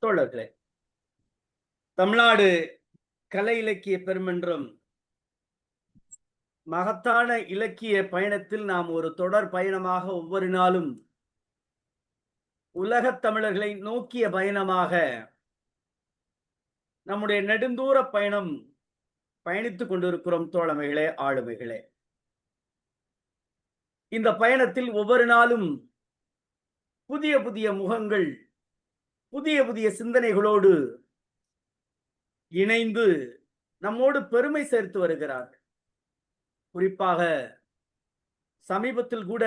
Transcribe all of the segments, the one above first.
தோழர்களே, தமிழ்நாடு கலை இலக்கிய பெருமன்றம் மகத்தான இலக்கிய பயணத்தில் நாம் ஒரு தொடர் பயணமாக ஒவ்வொரு நாளும் உலகத் தமிழர்களை நோக்கிய பயணமாக நம்முடைய நெடுந்தூர பயணம் பயணித்துக் கொண்டிருக்கிறோம் தோழமைகளே, ஆளுமைகளே. இந்த பயணத்தில் ஒவ்வொரு நாளும் புதிய புதிய முகங்கள், புதிய புதிய சிந்தனைகளோடு இணைந்து நம்மோடு பெருமை சேர்த்து வருகிறார்கள். குறிப்பாக சமீபத்தில் கூட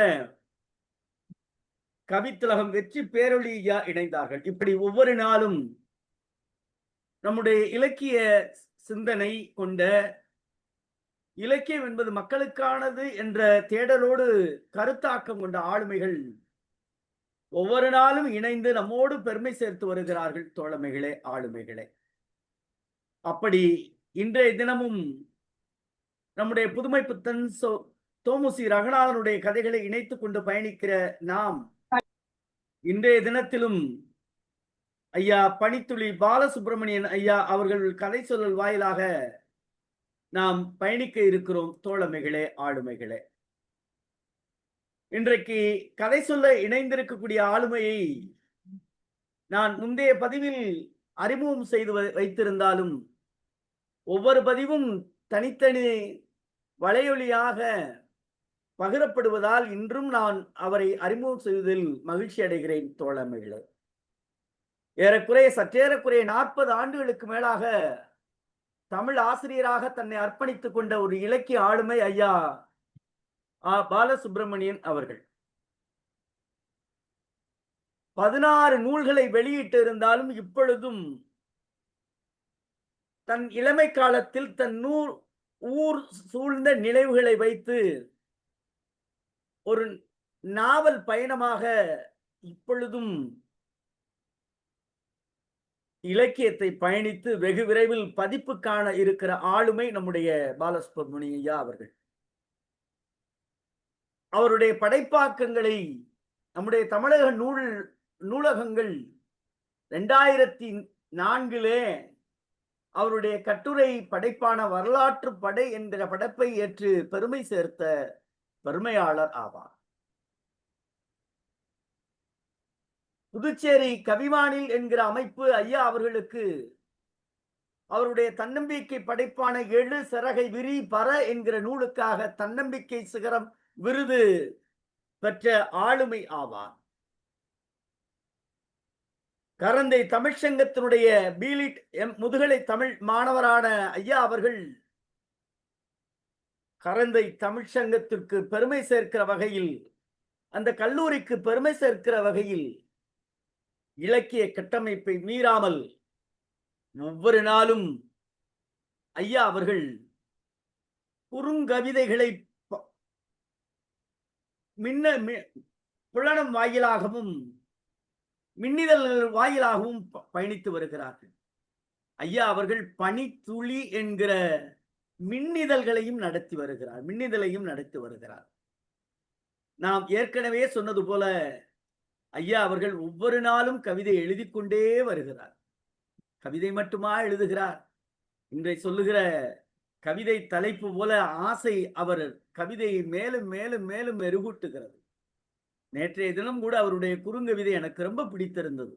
கவித்திலகம் வெற்றி பேரொழியா இணைந்தார்கள். இப்படி ஒவ்வொரு நாளும் நம்முடைய இலக்கிய சிந்தனை கொண்ட, இலக்கியம் என்பது மக்களுக்கானது என்ற தேடலோடு கருத்தாக்கம் கொண்ட ஆளுமைகள் ஒவ்வொரு நாளும் இணைந்து நம்மோடு பெருமை சேர்த்து வருகிறார்கள் தோழமைகளே, ஆளுமைகளே. அப்படி இன்றைய தினமும் நம்முடைய புதுமை புத்தன் தோமுசி ரகுநாதனுடைய கதைகளை இணைத்துக் கொண்டு பயணிக்கிற நாம் இன்றைய தினத்திலும் ஐயா பணித்துளி பாலசுப்ரமணியன் ஐயா அவர்கள் கதை சொல்லல் வாயிலாக நாம் பயணிக்க இருக்கிறோம் தோழமைகளே, ஆளுமைகளே. இன்றைக்கு கதை சொல்ல இணைந்திருக்கக்கூடிய ஆளுமையை நான் முந்தைய பதிவில் அறிமுகம் செய்து வைத்திருந்தாலும் ஒவ்வொரு பதிவும் தனித்தனி வலையொலியாக பகிரப்படுவதால் இன்றும் நான் அவரை அறிமுகம் செய்வதில் மகிழ்ச்சி அடைகிறேன் தோழமைகளே. சற்றேறக்குறைய 40 ஆண்டுகளுக்கு மேலாக தமிழ் ஆசிரியராக தன்னை அர்ப்பணித்துக் கொண்ட ஒரு இலக்கிய ஆளுமை ஐயா பாலசுப்ரமணியன் அவர்கள். 16 நூல்களை வெளியிட்டு இருந்தாலும் இப்பொழுதும் தன் இளமை காலத்தில் தன் ஊர் சூழ்ந்த நினைவுகளை வைத்து ஒரு நாவல் பயணமாக இப்பொழுதும் இலக்கியத்தை பயணித்து வெகு விரைவில் பதிப்பு காண இருக்கிற ஆளுமை நம்முடைய பாலசுப்ரமணிய ஐயா அவர்கள். அவருடைய படைப்பாக்கங்களை நம்முடைய தமிழக நூலகங்கள் 2004 அவருடைய கட்டுரை படைப்பான வரலாற்று படை என்கிற படைப்பை ஏற்று பெருமை சேர்த்த பெருமையாளர் ஆவார். புதுச்சேரி கவிவானில் என்கிற அமைப்பு ஐயா அவர்களுக்கு அவருடைய தன்னம்பிக்கை படைப்பான 7 சிறகை விரி பற என்கிற நூலுக்காக தன்னம்பிக்கை சிகரம் விருது பெற்ற ஆளுமை ஆவார். கரந்தை தமிழ்ச்சங்கத்தினுடைய பீலிட் முதுகலை தமிழ் மாணவரான ஐயா அவர்கள் கரந்தை தமிழ்ச்சங்கத்திற்கு பெருமை சேர்க்கிற வகையில், அந்த கல்லூரிக்கு பெருமை சேர்க்கிற வகையில் இலக்கிய கட்டமைப்பை மீறாமல் ஒவ்வொரு நாளும் ஐயா அவர்கள் குறுங்கவிதைகளை புலனம் வாயிலாகவும் மின்னிதழ்கள் வாயிலாகவும் பயணித்து வருகிறார்கள். ஐயா அவர்கள் பனித்துளி என்கிற மின்னிதழையும் நடத்தி வருகிறார். நாம் ஏற்கனவே சொன்னது போல ஐயா அவர்கள் ஒவ்வொரு நாளும் கவிதை எழுதி கொண்டே வருகிறார். கவிதை மட்டுமா எழுதுகிறார்? இன்றை சொல்லுகிற கவிதை தலைப்பு போல ஆசை அவர் கவிதையை மேலும் மேலும் மேலும் மெருகூட்டுகிறது. நேற்றைய தினம் கூட அவருடைய குறுங்கவிதை எனக்கு ரொம்ப பிடித்திருந்தது.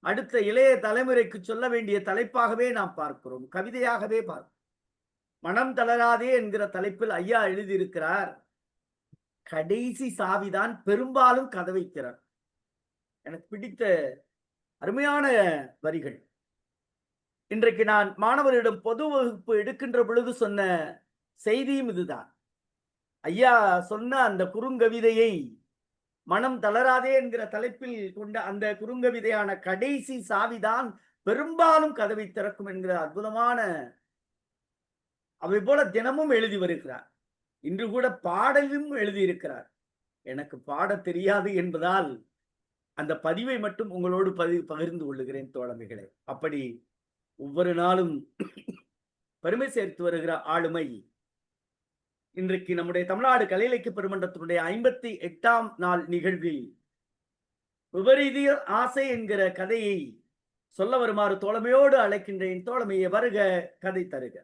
அடுத்த இளைய தலைமுறைக்கு சொல்ல வேண்டிய தலைப்பாகவே நாம் பார்க்கிறோம், கவிதையாகவே பார்க்கிறோம். மனம் தளராதே என்கிற தலைப்பில் ஐயா எழுதியிருக்கிறார், கடைசி சாவிதான் பெரும்பாலும் கதவை திறன். எனக்கு பிடித்த அருமையான வரிகள். இன்றைக்கு நான் மாணவரிடம் பொது வகுப்பு எடுக்கின்ற பொழுது சொன்ன செய்தியும் இதுதான். ஐயா சொன்ன அந்த குறுங்கவிதையை, மனம் தளராதே என்கிற தலைப்பில் கொண்ட அந்த குறுங்கவிதையான கடைசி சாவிதான் பெரும்பாலும் கதவை திறக்கும் என்கிற அற்புதமான, அவை போல தினமும் எழுதி வருகிறார். இன்று கூட பாடலும் எழுதியிருக்கிறார். எனக்கு பாட தெரியாது என்பதால் அந்த பதிவை மட்டும் உங்களோடு பகிர்ந்து கொள்ளுகிறேன் தோழமைகளே. அப்படி ஒவ்வொரு நாளும் பெருமை சேர்த்து வருகிற ஆளுமை இன்றைக்கு நம்முடைய தமிழ்நாடு கலை இலக்கிய பெருமன்றத்தினுடைய 58ஆம் நாள் நிகழ்வில் விபரீத ஆசை என்கிற கதையை சொல்ல வருமாறு தோழமையோடு அழைக்கின்றேன். தோழமையை வருக, கதை தருக.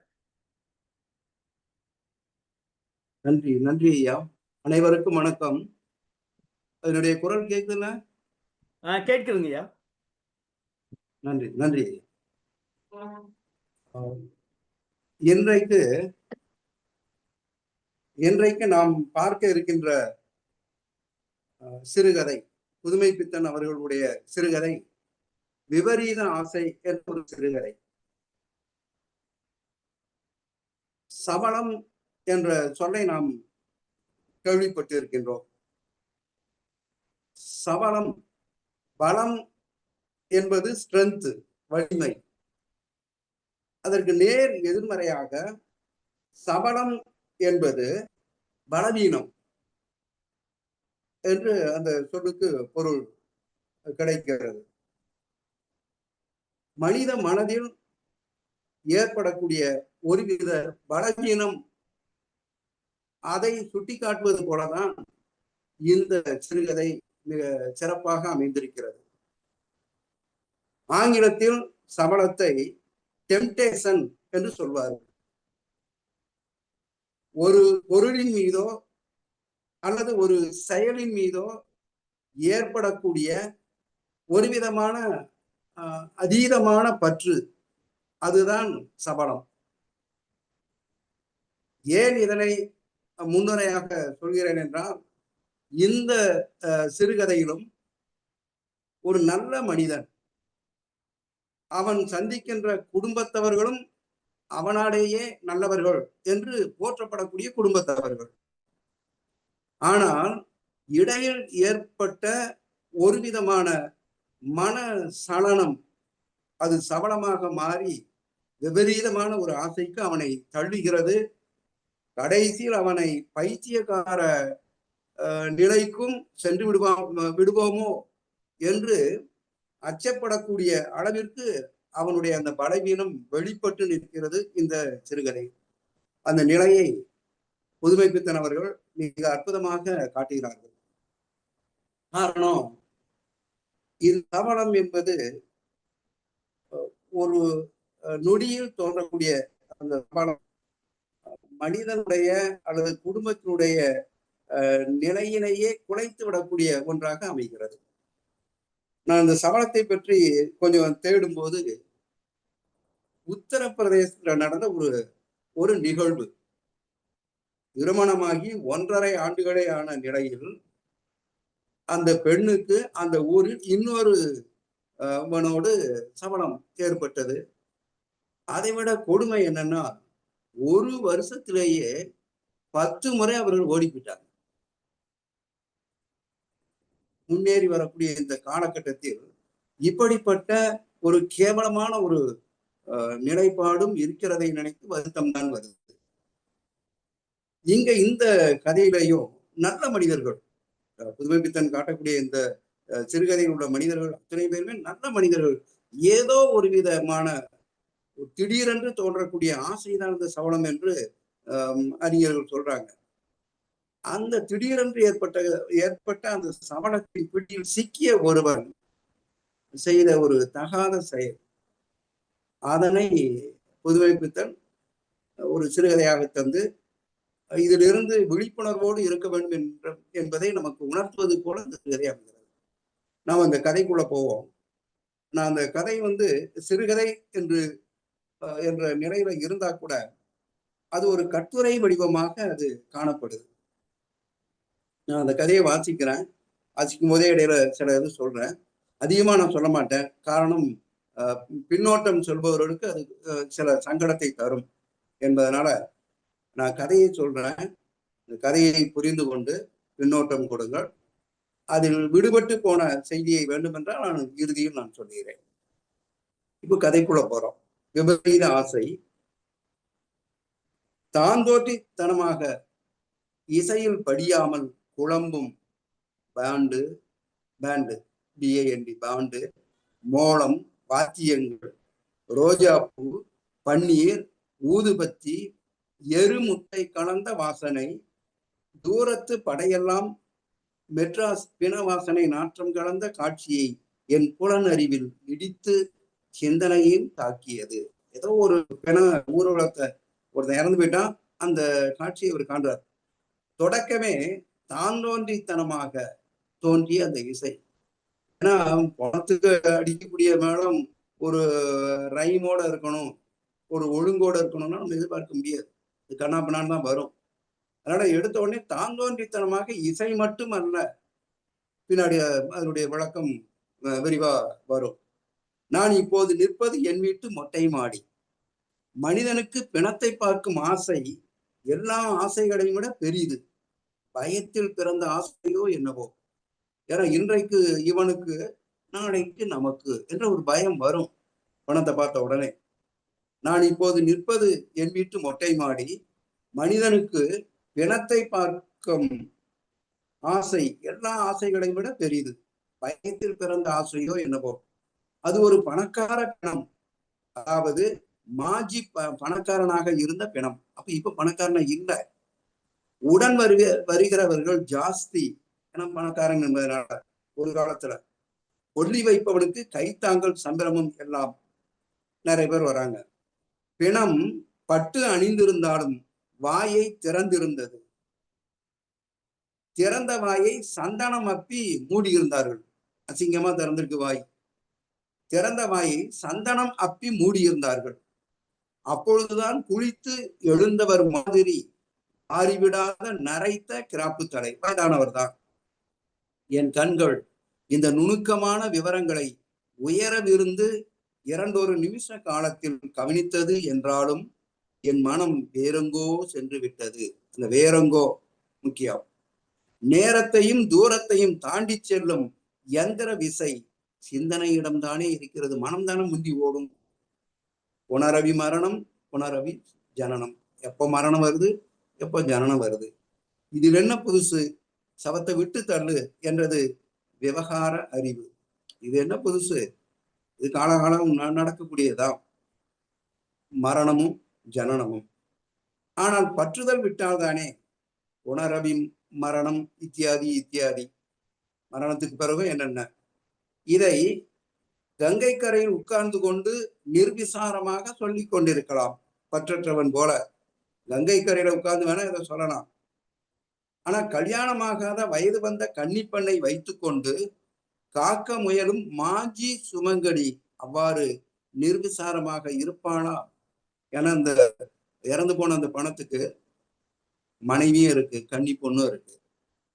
நன்றி நன்றி ஐயா. அனைவருக்கும் வணக்கம். அதனுடைய குரல் கேக்குதுல்ல? கேட்குதுங்க ஐயா. நன்றி நன்றி. இன்றைக்கு நாம் பார்க்க இருக்கின்ற சிறுகதை புதுமைப்பித்தன் அவர்களுடைய சிறுகதை விபரீத ஆசை என்ற ஒரு சிறுகதை. சபலம் என்ற சொல்லை நாம் கேள்விப்பட்டிருக்கின்றோம். சபலம், பலம் என்பது ஸ்ட்ரென்த், வலிமை. அதற்கு நேர் எதிர்மறையாக சபலம் என்பது பலவீனம் என்று அந்த சொல்லுக்கு பொருள் கிடைக்கிறது. மனித மனதில் ஏற்படக்கூடிய ஒருவித பலவீனம், அதை சுட்டிக்காட்டுவது போலதான் இந்த சிறுகதை மிக சிறப்பாக அமைந்திருக்கிறது. ஆங்கிலத்தில் சபலத்தை டெம்டேஷன் என்று சொல்வார்கள். ஒரு பொருளின் மீதோ அல்லது ஒரு செயலின் மீதோ ஏற்படக்கூடிய ஒரு விதமான அதீதமான பற்று, அதுதான் சபலம். ஏன் இதனை முன்னுரையாக சொல்கிறேன் என்றால், இந்த சிறுகதையிலும் ஒரு நல்ல மனிதன், அவன் சந்திக்கின்ற குடும்பத்தவர்களும் அவனாலேயே நல்லவர்கள் என்று போற்றப்படக்கூடிய குடும்பத்தவர்கள். ஆனால் இடையில் ஏற்பட்ட ஒரு விதமான மன சலனம், அது சபலமாக மாறி விபரீதமான ஒரு ஆசைக்கு அவனை தள்ளுகிறது. கடைசியில் அவனை பைத்தியக்கார நிலைக்கும் சென்று விடுவோமோ என்று அச்சப்படக்கூடிய அளவிற்கு அவனுடைய அந்த பலவீனம் வெளிப்பட்டு நிற்கிறது இந்த சிறுகதை. அந்த நிலையை புதுமைப்பித்தன் அவர்கள் மிக அற்புதமாக காட்டுகிறார்கள். காரணம், இந்த சபலம் என்பது ஒரு நொடியில் தோன்றக்கூடிய அந்த சபலம் மனிதனுடைய அல்லது குடும்பத்தினுடைய நிலையினையே குலைத்து விடக்கூடிய ஒன்றாக அமைகிறது. நான் இந்த சபலத்தை பற்றி கொஞ்சம் தேடும் போது உத்தரப்பிரதேசத்தில் நடந்த ஒரு நிகழ்வு, திருமணமாகி 1.5 ஆண்டுகளே ஆன நிலையில் அந்த பெண்ணுக்கு அந்த ஊரில் இன்னொரு மனோடு சபலம் ஏற்பட்டது. அதைவிட கொடுமை என்னன்னா, ஒரு வருஷத்திலேயே 10 முறை அவர்கள் ஓடிப்பிட்டாங்க. முன்னேறி வரக்கூடிய இந்த காலகட்டத்தில் இப்படிப்பட்ட ஒரு கேவலமான ஒரு நிலைப்பாடும் இருக்கிறதை நினைத்து வருத்தம் தான் வருது. இங்க இந்த கதையிலையும் நல்ல மனிதர்கள், புதுமைப்பித்தன் காட்டக்கூடிய இந்த சிறுகதையில் உள்ள மனிதர்கள் அத்தனை பேருமே நல்ல மனிதர்கள். ஏதோ ஒரு விதமான திடீரென்று தோன்றக்கூடிய ஆசைதான் இந்த சபலம் என்று அறிஞர்கள் சொல்றாங்க. அந்த திடீரென்று ஏற்பட்ட அந்த சபலத்தின் பிடியில் சிக்கிய ஒருவன் செய்த ஒரு தகாத செயல், அதனை புதுமைப்பித்தன் ஒரு சிறுகதையாக தந்து இதிலிருந்து விழிப்புணர்வோடு இருக்க வேண்டும் என்பதை நமக்கு உணர்த்துவது போல இந்த சிறுகதை அமைகிறது. நாம் அந்த கதைக்குள்ள போவோம். நான் அந்த கதை சிறுகதை என்ற நிலையில இருந்தா கூட அது ஒரு கட்டுரை வடிவமாக அது காணப்படுது. நான் அந்த கதையை வாசிக்கும் போதே இடையில சில இது சொல்றேன். அதிகமா நான் சொல்ல மாட்டேன். காரணம், பின்னோட்டம் சொல்பவர்களுக்கு அது சில சங்கடத்தை தரும் என்பதனால நான் கதையை சொல்றேன். இந்த கதையை புரிந்து கொண்டு பின்னோட்டம் கொடுங்கள். அதில் விடுபட்டு போன செய்தியை வேண்டுமென்றால் நான் இறுதியில் நான் சொல்கிறேன். இப்போ கதைக்குள்ள போறோம். விபரீத ஆசை. தாந்தோட்டித்தனமாக இசையில் படியாமல் குழம்பும் பேண்டு, BAND பேண்டு, மோளம், வாத்தியங்கள், ரோஜாப்பூ, பன்னீர், ஊதுபத்தி, எருமுட்டை கலந்த வாசனை, தூரத்து படையெல்லாம் மெட்ராஸ் பிண வாசனை நாற்றம் கலந்த காட்சியை என் புலனறிவில் இடித்து சிந்தனையும் தாக்கியது. ஏதோ ஒரு பிண ஊர்வலத்தை ஒருத்தன் இறந்து போயிட்டான், அந்த காட்சியை இவர் காண்றார். தொடக்கமே தான் தோன்றித்தனமாக தோன்றிய அந்த இசை. ஏன்னா பணத்துக்கு அடிக்கக்கூடிய மேளம் ஒரு ரைமோட இருக்கணும், ஒரு ஒழுங்கோட இருக்கணும்னா நம்ம எதிர்பார்க்க முடியாது. இது கண்ணாபின்னான்னு தான் வரும். அதனால எடுத்த உடனே தான் தோன்றித்தனமாக இசை மட்டும் அல்ல, பின்னாடி அதனுடைய விளக்கம் விரிவா வரும். நான் இப்போது நிற்பது என் வீட்டு மொட்டை மாடி. மனிதனுக்கு பிணத்தை பார்க்கும் ஆசை எல்லா ஆசைகளையும் விட பெரிது. பயத்தில் பிறந்த ஆசையோ என்னவோ. ஏன்னா இன்றைக்கு இவனுக்கு, நாளைக்கு நமக்கு என்ற ஒரு பயம் வரும் பணத்தை பார்த்த உடனே. நான் இப்போது நிற்பது என் வீட்டு மொட்டை மாடி. மனிதனுக்கு பிணத்தை பார்க்கும் ஆசை எல்லா ஆசைகளையும் விட பெரிது. பயத்தில் பிறந்த ஆசையோ என்னவோ. அது ஒரு பணக்கார பிணம், அதாவது மாஜி பணக்காரனாக இருந்த பிணம். அப்ப இப்ப பணக்காரனா இல்லை. உடன் வருகிறவர்கள் ஜாஸ்தி, ஏன்னா பணக்காரன் என்பதனால. ஒரு காலத்துல கொல்லி வைப்பவனுக்கு கைத்தாங்கல் சம்பிரமம் எல்லாம் நிறைய பேர் வராங்க. பிணம் பட்டு அணிந்திருந்தாலும் வாயை திறந்திருந்தது. திறந்த வாயை சந்தனம் அப்பி மூடியிருந்தார்கள். அசிங்கமா திறந்திருக்கு வாய். திறந்த வாயை சந்தனம் அப்பி மூடியிருந்தார்கள். அப்பொழுதுதான் குளித்து எழுந்தவர் மாதிரி ஆறிவிடாத நரைத்த கிராப்பு தலை. வயதானவர் தான். என் கண்கள் இந்த நுணுக்கமான விவரங்களை உயரவிருந்து 2 நிமிஷ காலத்தில் கவனித்தது என்றாலும் என் மனம் வேறெங்கோ சென்று விட்டது. அந்த வேறெங்கோ முக்கியம். நேரத்தையும் தூரத்தையும் தாண்டி செல்லும் யந்திர விசை சிந்தனையிடம்தானே இருக்கிறது. மனம்தானே முந்தி ஓடும். புனரவி மரணம், புனரவி ஜனனம். எப்போ மரணம் வருது, எப்போ ஜனனம் வருது. இதில் என்ன புதுசு? சவத்தை விட்டு தள்ளு என்றது விவகார அறிவு. இது என்ன புதுசு? இது காலகாலம் நடக்கக்கூடியதான், மரணமும் ஜனனமும். ஆனால் பற்றுதல் விட்டால்தானே புனரவி மரணம் இத்தியாதி இத்தியாதி. மரணத்துக்கு பிறகு என்னென்ன? இதை கங்கை கரையில் உட்கார்ந்து கொண்டு நிர்விசாரமாக சொல்லிக் கொண்டிருக்கலாம். பற்றற்றவன் போல கங்கை கரையில உட்கார்ந்து வேணா இதை சொல்லலாம். ஆனா கல்யாணமாகாத வயது வந்த கன்னிப்பெண்ணை வைத்துக்கொண்டு காக்க முயலும் மாஜி சுமங்கடி அவ்வாறு நிர்விசாரமாக இருப்பானா? ஏன்னா இந்த இறந்து போன அந்த பணத்துக்கு மனைவியும் இருக்கு, கன்னி பொண்ணும் இருக்கு.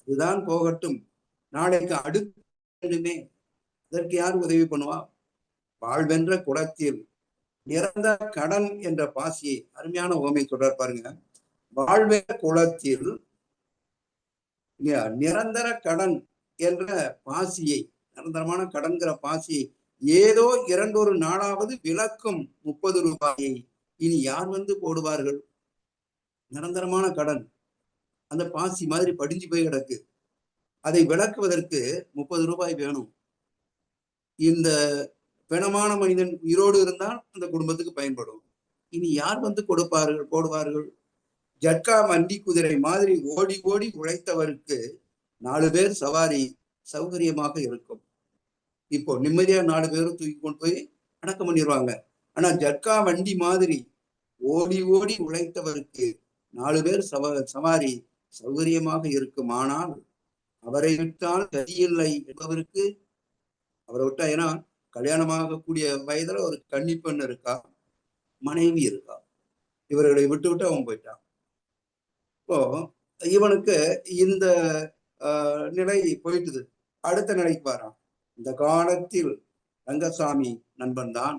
இதுதான் போகட்டும், நாளைக்கு அடுத்துமே அதற்கு யார் உதவி பண்ணுவா? வாழ்வென்ற குளத்தில் நிரந்தர கடன் என்ற பாசியை, அருமையான ஓமை சொல்றார் பாருங்க. வாழ்வென்ற குளத்தில் நிரந்தர கடன் என்ற பாசியை, நிரந்தரமான கடன்கிற பாசியை ஏதோ 2 நாளாவது விளக்கும் 30 ரூபாயை இனி யார் வந்து போடுவார்கள்? நிரந்தரமான கடன் அந்த பாசி மாதிரி படிஞ்சு போய் கிடக்கு. அதை விளக்குவதற்கு 30 ரூபாய் வேணும். இந்த பிணமான மனிதன் உயிரோடு இருந்தால் அந்த குடும்பத்துக்கு பயன்படும். இனி யார் வந்து கொடுப்பார்கள், போடுவார்கள்? ஜட்கா வண்டி குதிரை மாதிரி ஓடி ஓடி உழைத்தவருக்கு 4 பேர் சவாரி சௌகரியமாக இருக்கும். இப்போ நிம்மதியா 4 பேரும் தூக்கி கொண்டு போய் அடக்கம் பண்ணிடுவாங்க. ஆனா ஜட்கா வண்டி மாதிரி ஓடி ஓடி உழைத்தவருக்கு 4 பேர் சவாரி சௌகரியமாக இருக்கும். ஆனால் அவரை விட்டால் கதியில்லை என்பவருக்கு, அவரை விட்டா, ஏன்னா கல்யாணமாகக்கூடிய வயதுல ஒரு கன்னிப்பெண் இருக்கா, மனைவி இருக்கா, இவர்களை விட்டு விட்டு அவன் போயிட்டான். இப்போ இவனுக்கு இந்த நிலை போயிட்டுது. அடுத்த நிலைக்கு வரான். இந்த காலத்தில் ரங்கசாமி நண்பன் தான்.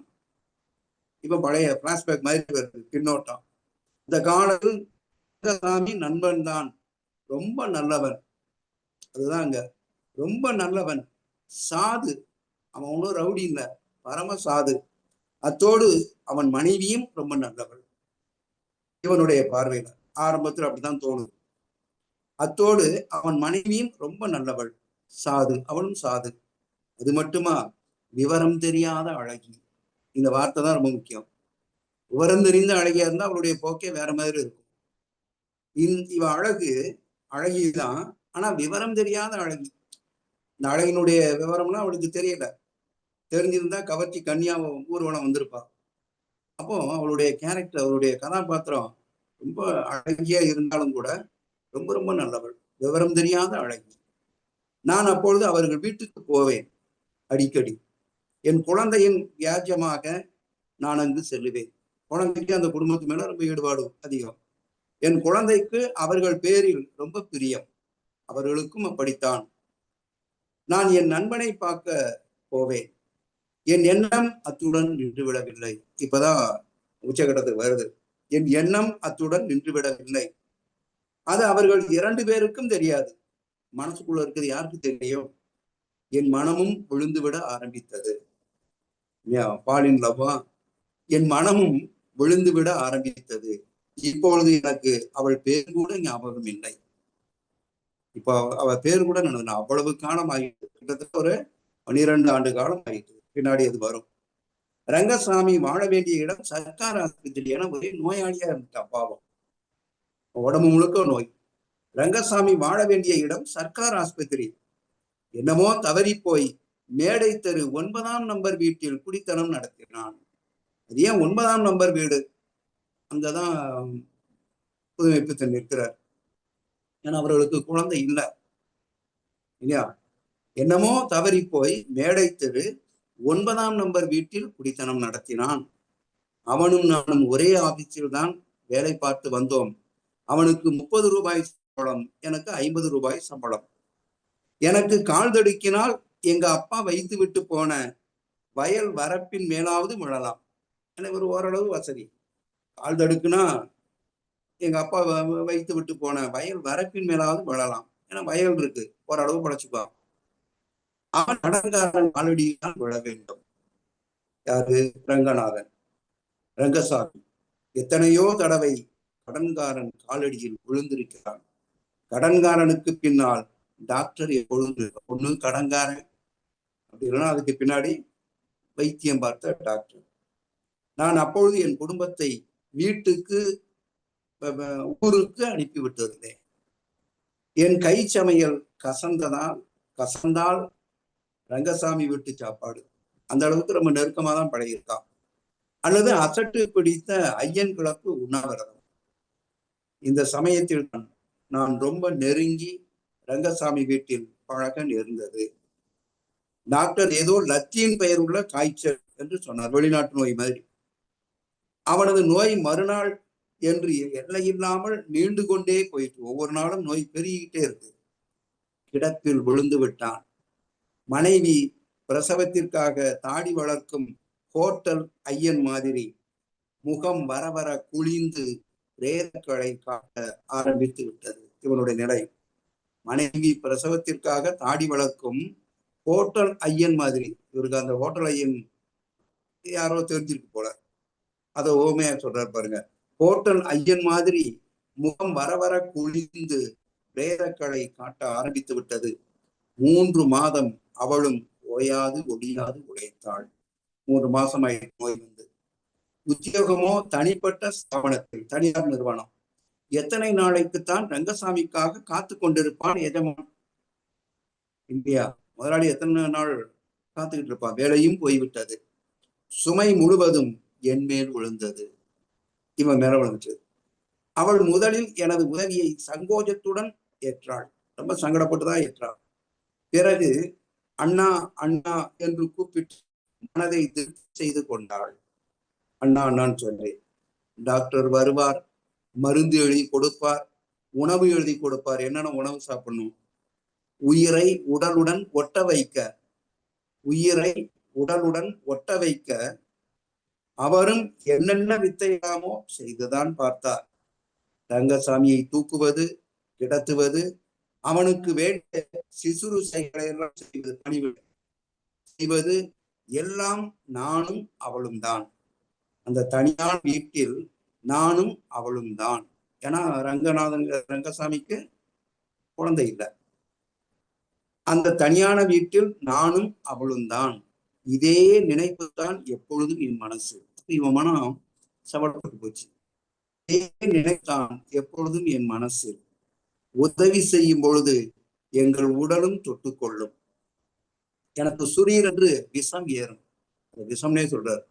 இப்ப பழைய பிளாஷ்பேக் மாதிரி வருது, பின்னோட்டம். இந்த காலத்தில் ரங்கசாமி நண்பன் தான், ரொம்ப நல்லவன். அதுதான் அங்க ரொம்ப நல்லவன், சாது. அவன் ஒன்றும் ரவுடி இல்லை, பரம சாது. அத்தோடு அவன் மனைவியும் ரொம்ப நல்லவள். இவனுடைய பார்வையில ஆரம்பத்தில் அப்படித்தான் தோணுது. அத்தோடு அவன் மனைவியும் ரொம்ப நல்லவள், சாது, அவளும் சாது. அது மட்டுமா, விவரம் தெரியாத அழகி. இந்த வார்த்தை தான் ரொம்ப முக்கியம். விவரம் தெரிந்த அழகியா இருந்தா அவளுடைய போக்கே வேற மாதிரி இருக்கும். இவ அழகிதான், ஆனா விவரம் தெரியாத அழகி. இந்த அழகினுடைய விவரம்லாம் அவளுக்கு தெரியல. தெரிஞ்சிருந்தா கவர்ச்சி கன்னியா ஊர்வலம் வந்திருப்பா. அப்போ அவளுடைய கேரக்டர், அவருடைய கதாபாத்திரம் ரொம்ப அழகியா இருந்தாலும் கூட ரொம்ப ரொம்ப நல்லவள், விவரம் தெரியாத அழகி. நான் அப்பொழுது அவர்கள் வீட்டுக்கு போவேன் அடிக்கடி. என் குழந்தையின் வியாஜமாக நான் அங்கு செல்லுவேன். குழந்தைக்கு அந்த குடும்பத்து மேல ரொம்ப ஈடுபாடு அதிகம். என் குழந்தைக்கு அவர்கள் பேரில் ரொம்ப பிரியம். அவர்களுக்கும் அப்படித்தான். நான் என் நண்பனை பார்க்க போவேன். என் எண்ணம் அத்துடன் நின்று விடவில்லை. இப்பதான் உச்சகட்டத்துக்கு வருது. என் எண்ணம் அத்துடன் நின்று விடவில்லை. அது அவர்கள் 2 பேருக்கும் தெரியாது. மனசுக்குள்ள இருக்கிறது யாருக்கு தெரியும்? என் மனமும் விழுந்துவிட ஆரம்பித்தது. பாலின் லவ்வா, என் மனமும் விழுந்துவிட ஆரம்பித்தது. இப்பொழுது எனக்கு அவள் பேர் கூட ஞாபகம் இல்லை. இப்போ அவள் பேர் கூட நான் அவ்வளவு காலம் ஆகிட்டு, கிட்டத்தட்ட ஒரு 12 ஆண்டு காலம் ஆகிட்டு. பின்னாடி அது வரும். ரங்கசாமி வாழ வேண்டிய இடம் சர்க்கார் ஆஸ்பத்திரி. என ஒரே நோயாளியா இருந்துட்டா பாவம், உடம்பு முழுக்க நோய். ரங்கசாமி வாழ வேண்டிய இடம் சர்க்கார் ஆஸ்பத்திரி. என்னமோ தவறி போய் மேடை தெரு 9ஆம் நம்பர் வீட்டில் குடித்தனம் நடத்தினான். அது ஏன் 9ஆம் நம்பர் வீடு? அங்கதான் புதுமைப்பித்தன் நிற்கிறார். ஏன்னா அவர்களுக்கு குழந்தை இல்லை இல்லையா? என்னமோ தவறி போய் மேடை தெரு 9ஆம் நம்பர் வீட்டில் குடித்தனம் நடத்தினான். அவனும் நானும் ஒரே ஆபீஸில் தான் வேலை பார்த்து வந்தோம். அவனுக்கு 30 ரூபாய் சம்பளம், எனக்கு 50 ரூபாய் சம்பளம். எனக்கு கால் தடுக்கினால் எங்க அப்பா வைத்து விட்டு போன வயல் வரப்பின் மேலாவது விழலாம். எனக்கு ஒரு ஓரளவு வசதி. கால் தடுக்குனா எங்க அப்பா வைத்து விட்டு போன வயல் வரப்பின் மேலாவது விழலாம். ஏன்னா வயல் இருக்கு, ஓரளவு படைச்சுப்பான். அவன் கடன்காரன் காலடியில் விழ வேண்டும். யாரு? ரங்கநாதன், ரங்கசாமி. எத்தனையோ தடவை கடன்காரன் காலடியில் விழுந்திருக்கிறான். கடன்காரனுக்கு பின்னால் டாக்டர் எப்பொழுது ஒண்ணு கடன்காரன், அப்படி இல்லைன்னா அதுக்கு பின்னாடி வைத்தியம் பார்த்த டாக்டர். நான் அப்பொழுது என் குடும்பத்தை வீட்டுக்கு, ஊருக்கு அனுப்பி விட்டிருந்தேன். என் கை சமையல் கசந்தால் ரங்கசாமி வீட்டு சாப்பாடு அந்த அளவுக்கு ரொம்ப நெருக்கமா தான் பழகியிருக்கான். அல்லது அசட்டு பிடித்த ஐயன் கிளப்பு உண்ணாவிரதம். இந்த சமயத்தில் நான் ரொம்ப நெருங்கி ரங்கசாமி வீட்டில் பழக நேர்ந்தது. டாக்டர் ஏதோ லத்தீன் பெயர் உள்ள காய்ச்சல் என்று சொன்னார், வெளிநாட்டு நோய் மாதிரி. அவனது நோய் மறுநாள் என்று எல்லையில்லாமல் நீண்டு கொண்டே போயிட்டு, ஒவ்வொரு நாளும் நோய் பெருகிட்டே இருக்கு. கிடப்பில் விழுந்து விட்டான். மனைவி பிரசவத்திற்காக தாடி வளர்க்கும் ஹோட்டல் ஐயன் மாதிரி முகம் வர வர குளிந்து ரேதக்களை காட்ட ஆரம்பித்து விட்டது இவனுடைய நிலை. மனைவி பிரசவத்திற்காக தாடி வளர்க்கும் ஹோட்டல் ஐயன் மாதிரி, இவருக்கு அந்த ஹோட்டல் ஐயன் யாரோ தெரிஞ்சிருக்கு போல, அதை ஓமையா சொல்றாரு பாருங்க. ஹோட்டல் ஐயன் மாதிரி முகம் வர வர குளிந்து ரேதக்களை காட்ட ஆரம்பித்து விட்டது. 3 மாதம் அவளும் ஓயாது ஒடியாது உழைத்தாள். 3 மாசம் ஆயிடுச்சு நோய் வந்து. உத்தியோகமோ தனிப்பட்ட ஸ்தாபனத்தில், தனியார் நிறுவனம். எத்தனை நாளைக்குத்தான் ரங்கசாமிக்காக காத்து கொண்டிருப்பான் எஜமான்? இந்தியா முதலாளி எத்தனை நாள் காத்துக்கிட்டு இருப்பான்? வேலையும் போய்விட்டது. சுமை முழுவதும் என் மேல் விழுந்தது, இவன் மேல விழுந்துச்சு. அவள் முதலில் எனது உதவியை சங்கோஜத்துடன் ஏற்றாள், ரொம்ப சங்கடப்பட்டுதான் ஏற்றாள். பிறகு அண்ணா அண்ணா என்று கூப்பிட்டு மனதை திருப்தி செய்து கொண்டாள். அண்ணா அண்ணான்னு சொன்னேன். டாக்டர் வருவார், மருந்து எழுதி கொடுப்பார், உணவு எழுதி கொடுப்பார். என்னென்ன உணவு சாப்பிடணும்? உயிரை உடலுடன் ஒட்ட வைக்க அவரும் என்னென்ன வித்தையாமோ செய்துதான் பார்த்தார். ரங்கசாமியை தூக்குவது, கிடத்துவது, அவனுக்கு வேண்டிய சிசுறுசைகளை எல்லாம் செய்வது, பணிவிடை செய்வது எல்லாம் நானும் அவளும் தான். அந்த தனியான வீட்டில் நானும் அவளும் தான். ஏன்னா ரங்கசாமிக்கு குழந்தை இல்லை. அந்த தனியான வீட்டில் நானும் அவளும் தான். இதே நினைப்பு தான் எப்பொழுதும் என் மனசு. இவன் மனம் சவடப்பட்டு போச்சு. இதே நினைத்தான் எப்பொழுதும் என் மனசு. உதவி செய்யும் பொழுது எங்கள் உடலும் தொட்டுக்கொள்ளும். எனக்கு சுரீர் என்று விஷம் ஏறும். விஷம்னே சொல்றாரு.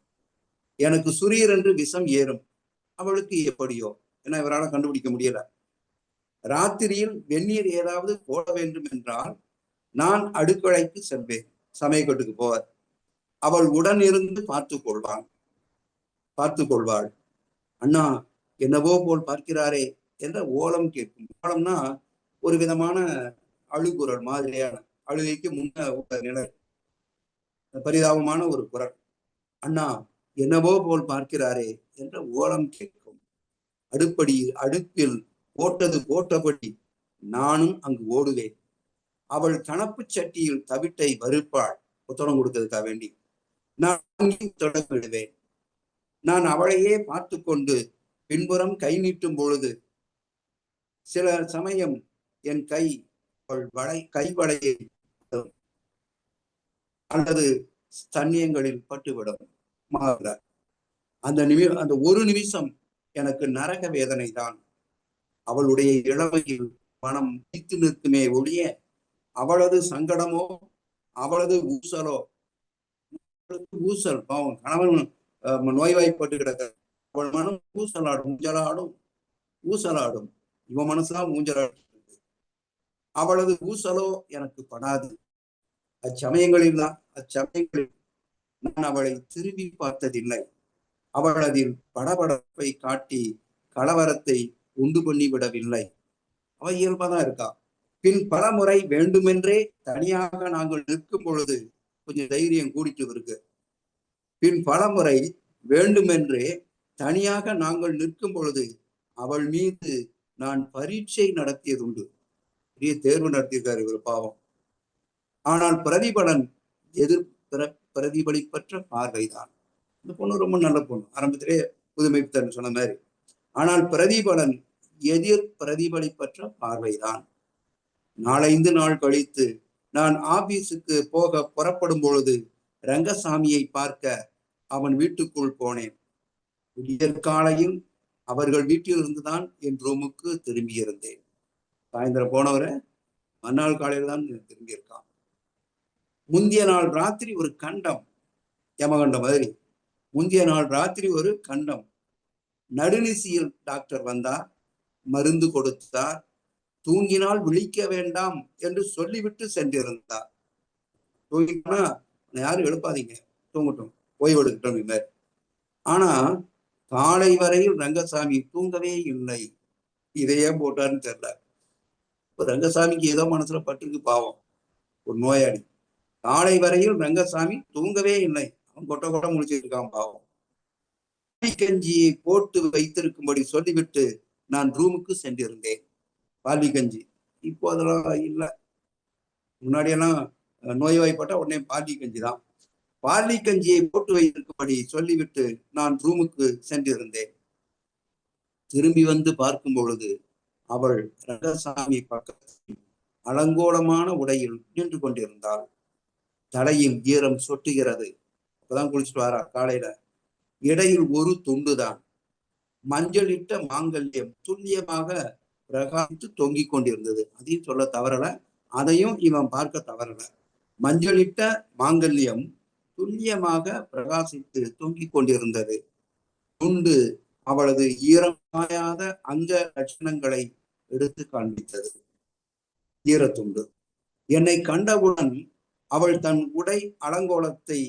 எனக்கு சுரீர் என்று விஷம் ஏறும், அவளுக்கு எப்படியோ, ஏன்னா இவரால் கண்டுபிடிக்க முடியல. ராத்திரியில் வெந்நீர் ஏதாவது போட வேண்டும் என்றால் நான் அடுக்கலைக்கு செல்வேன், சமயக்கட்டுக்கு போவார். அவள் உடன் இருந்து பார்த்து கொள்வாள். அண்ணா என்னவோ போல் பார்க்கிறாரே என்ற ஓலம் கேட்கும். ஓலம்னா ஒரு விதமான அழுகுரல் மாதிரியான, அழுகைக்கு முன்ன உள்ள நிலை, பரிதாபமான ஒரு குரல். அண்ணா என்னவோ போல் பார்க்கிறாரே என்ற ஓலம் கேட்கும். அடுப்பில் போட்டது போட்டபடி நானும் அங்கு ஓடுவேன். அவள் கணப்பு சட்டியில் தவிட்டை வறுப்பாள், புத்தகம் கொடுத்ததுக்காக வேண்டி. நான் தொடங்கிடுவேன். நான் அவளையே பார்த்து கொண்டு பின்புறம் கை நீட்டும் பொழுது சில சமயம் என் கை கைவளையை அல்லது ஸ்தன்யங்களில் பட்டுவிடும். அந்த ஒரு நிமிஷம் எனக்கு நரக வேதனை தான். அவளுடைய இளமையில் மனம் வைத்து நிற்குமே ஒழிய அவளது சங்கடமோ அவளது ஊசல் பாவம், கணவன் நோய்வாய்ப்பட்டு கிடக்க, அவள் மனம் ஊசலாடும். இவன் மனசுதான் ஊஞ்சலாடும். அவளது ஊசலோ எனக்கு படாது. அச்சமயங்களில் நான் அவளை திரும்பி பார்த்ததில்லை. அவள் அதில் படபடப்பை காட்டி கலவரத்தை உண்டு பண்ணி விடவில்லை. அவ இயல்பாதான் இருக்கா. பின் பலமுறை வேண்டுமென்றே தனியாக நாங்கள் நிற்கும் பொழுது கொஞ்சம் தைரியம் கூடிட்டு இருக்கு. பின் பலமுறை வேண்டுமென்றே தனியாக நாங்கள் நிற்கும் பொழுது அவள் மீது நான் பரீட்சை நடத்தியதுண்டு. பெரிய தேர்வு நடத்தியிருக்காரு இவர் பாவம். ஆனால் பிரதிபலன் பிரதிபலிப்பற்ற பார்வைதான். இந்த பொண்ணு ரொம்ப நல்ல பொண்ணு, ஆரம்பத்திலே புதுமைப்பித்தன் சொன்ன மாதிரி. ஆனால் பிரதிபலன் எதிர் பிரதிபலிப்பற்ற பார்வைதான். 4-5 நாள் கழித்து நான் ஆபீஸுக்கு போக புறப்படும் பொழுது ரங்கசாமியை பார்க்க அவன் வீட்டுக்குள் போனேன். விடியற்காலையில் அவர்கள் வீட்டில் இருந்துதான் என் ரூமுக்கு திரும்பி இருந்தேன். சாயந்தரம் போனவரை மறுநாள் காலையில் தான் திரும்பி இருக்கான். முந்தைய நாள் ராத்திரி ஒரு கண்டம், யமகண்டம் மாதிரி. முந்தைய நாள் ராத்திரி ஒரு கண்டம். நடுநிசியில் டாக்டர் வந்தார், மருந்து கொடுத்தார். தூங்கினால் விழிக்க வேண்டாம் என்று சொல்லிவிட்டு சென்றிருந்தார். தூங்கினா யாரும் எழுப்பாதீங்க, தூங்கட்டும், ஓய்வு எடுக்கட்டும். ஆனா காலை வரையில் ரங்கசாமி தூங்கவே இல்லை. இதையே போட்டாருன்னு தெரியல. இப்ப ரங்கசாமிக்கு ஏதோ மனசுல பட்டிருக்கு பாவம், ஒரு நோயாளி. காலை வரையில் ரங்கசாமி தூங்கவே இல்லை. அவன் கொட்ட முடிச்சிட்டு இருக்கான் பாவம். கஞ்சியை போட்டு வைத்திருக்கும்படி சொல்லிவிட்டு நான் ரூமுக்கு சென்றிருந்தேன். பால்வி கஞ்சி இப்போ அதெல்லாம் இல்லை. முன்னாடியெல்லாம் நோய்வாய்ப்பட்டா உடனே பால்வி கஞ்சி தான். பால்வி கஞ்சியை போட்டு வைத்திருக்கும்படி சொல்லிவிட்டு நான் ரூமுக்கு சென்றிருந்தேன். திரும்பி வந்து பார்க்கும் பொழுது அவள் ரங்கசாமி பக்கத்தில் அலங்கோலமான உடையில் நின்று கொண்டிருந்தாள். தலையில் ஈரம் சொட்டுகிறது. அப்பதான் குளிச்சுட்டு வாரா காலையில. இடையில் ஒரு துண்டுதான். மஞ்சளிட்ட மாங்கல்யம் துல்லியமாக பிரகாசித்து தொங்கிக் கொண்டிருந்தது. அதையும் சொல்ல தவறல, அதையும் இவன் பார்க்க தவறல. மஞ்சளிட்ட மாங்கல்யம் துல்லியமாக பிரகாசித்து தொங்கிக் கொண்டிருந்தது. துண்டு அவளது ஈரமாயாத அங்க லட்சணங்களை எடுத்து காண்பித்தது. ஈரத்துண்டு. என்னை கண்டவுடன் அவள் தன் உடை அலங்கோலத்தை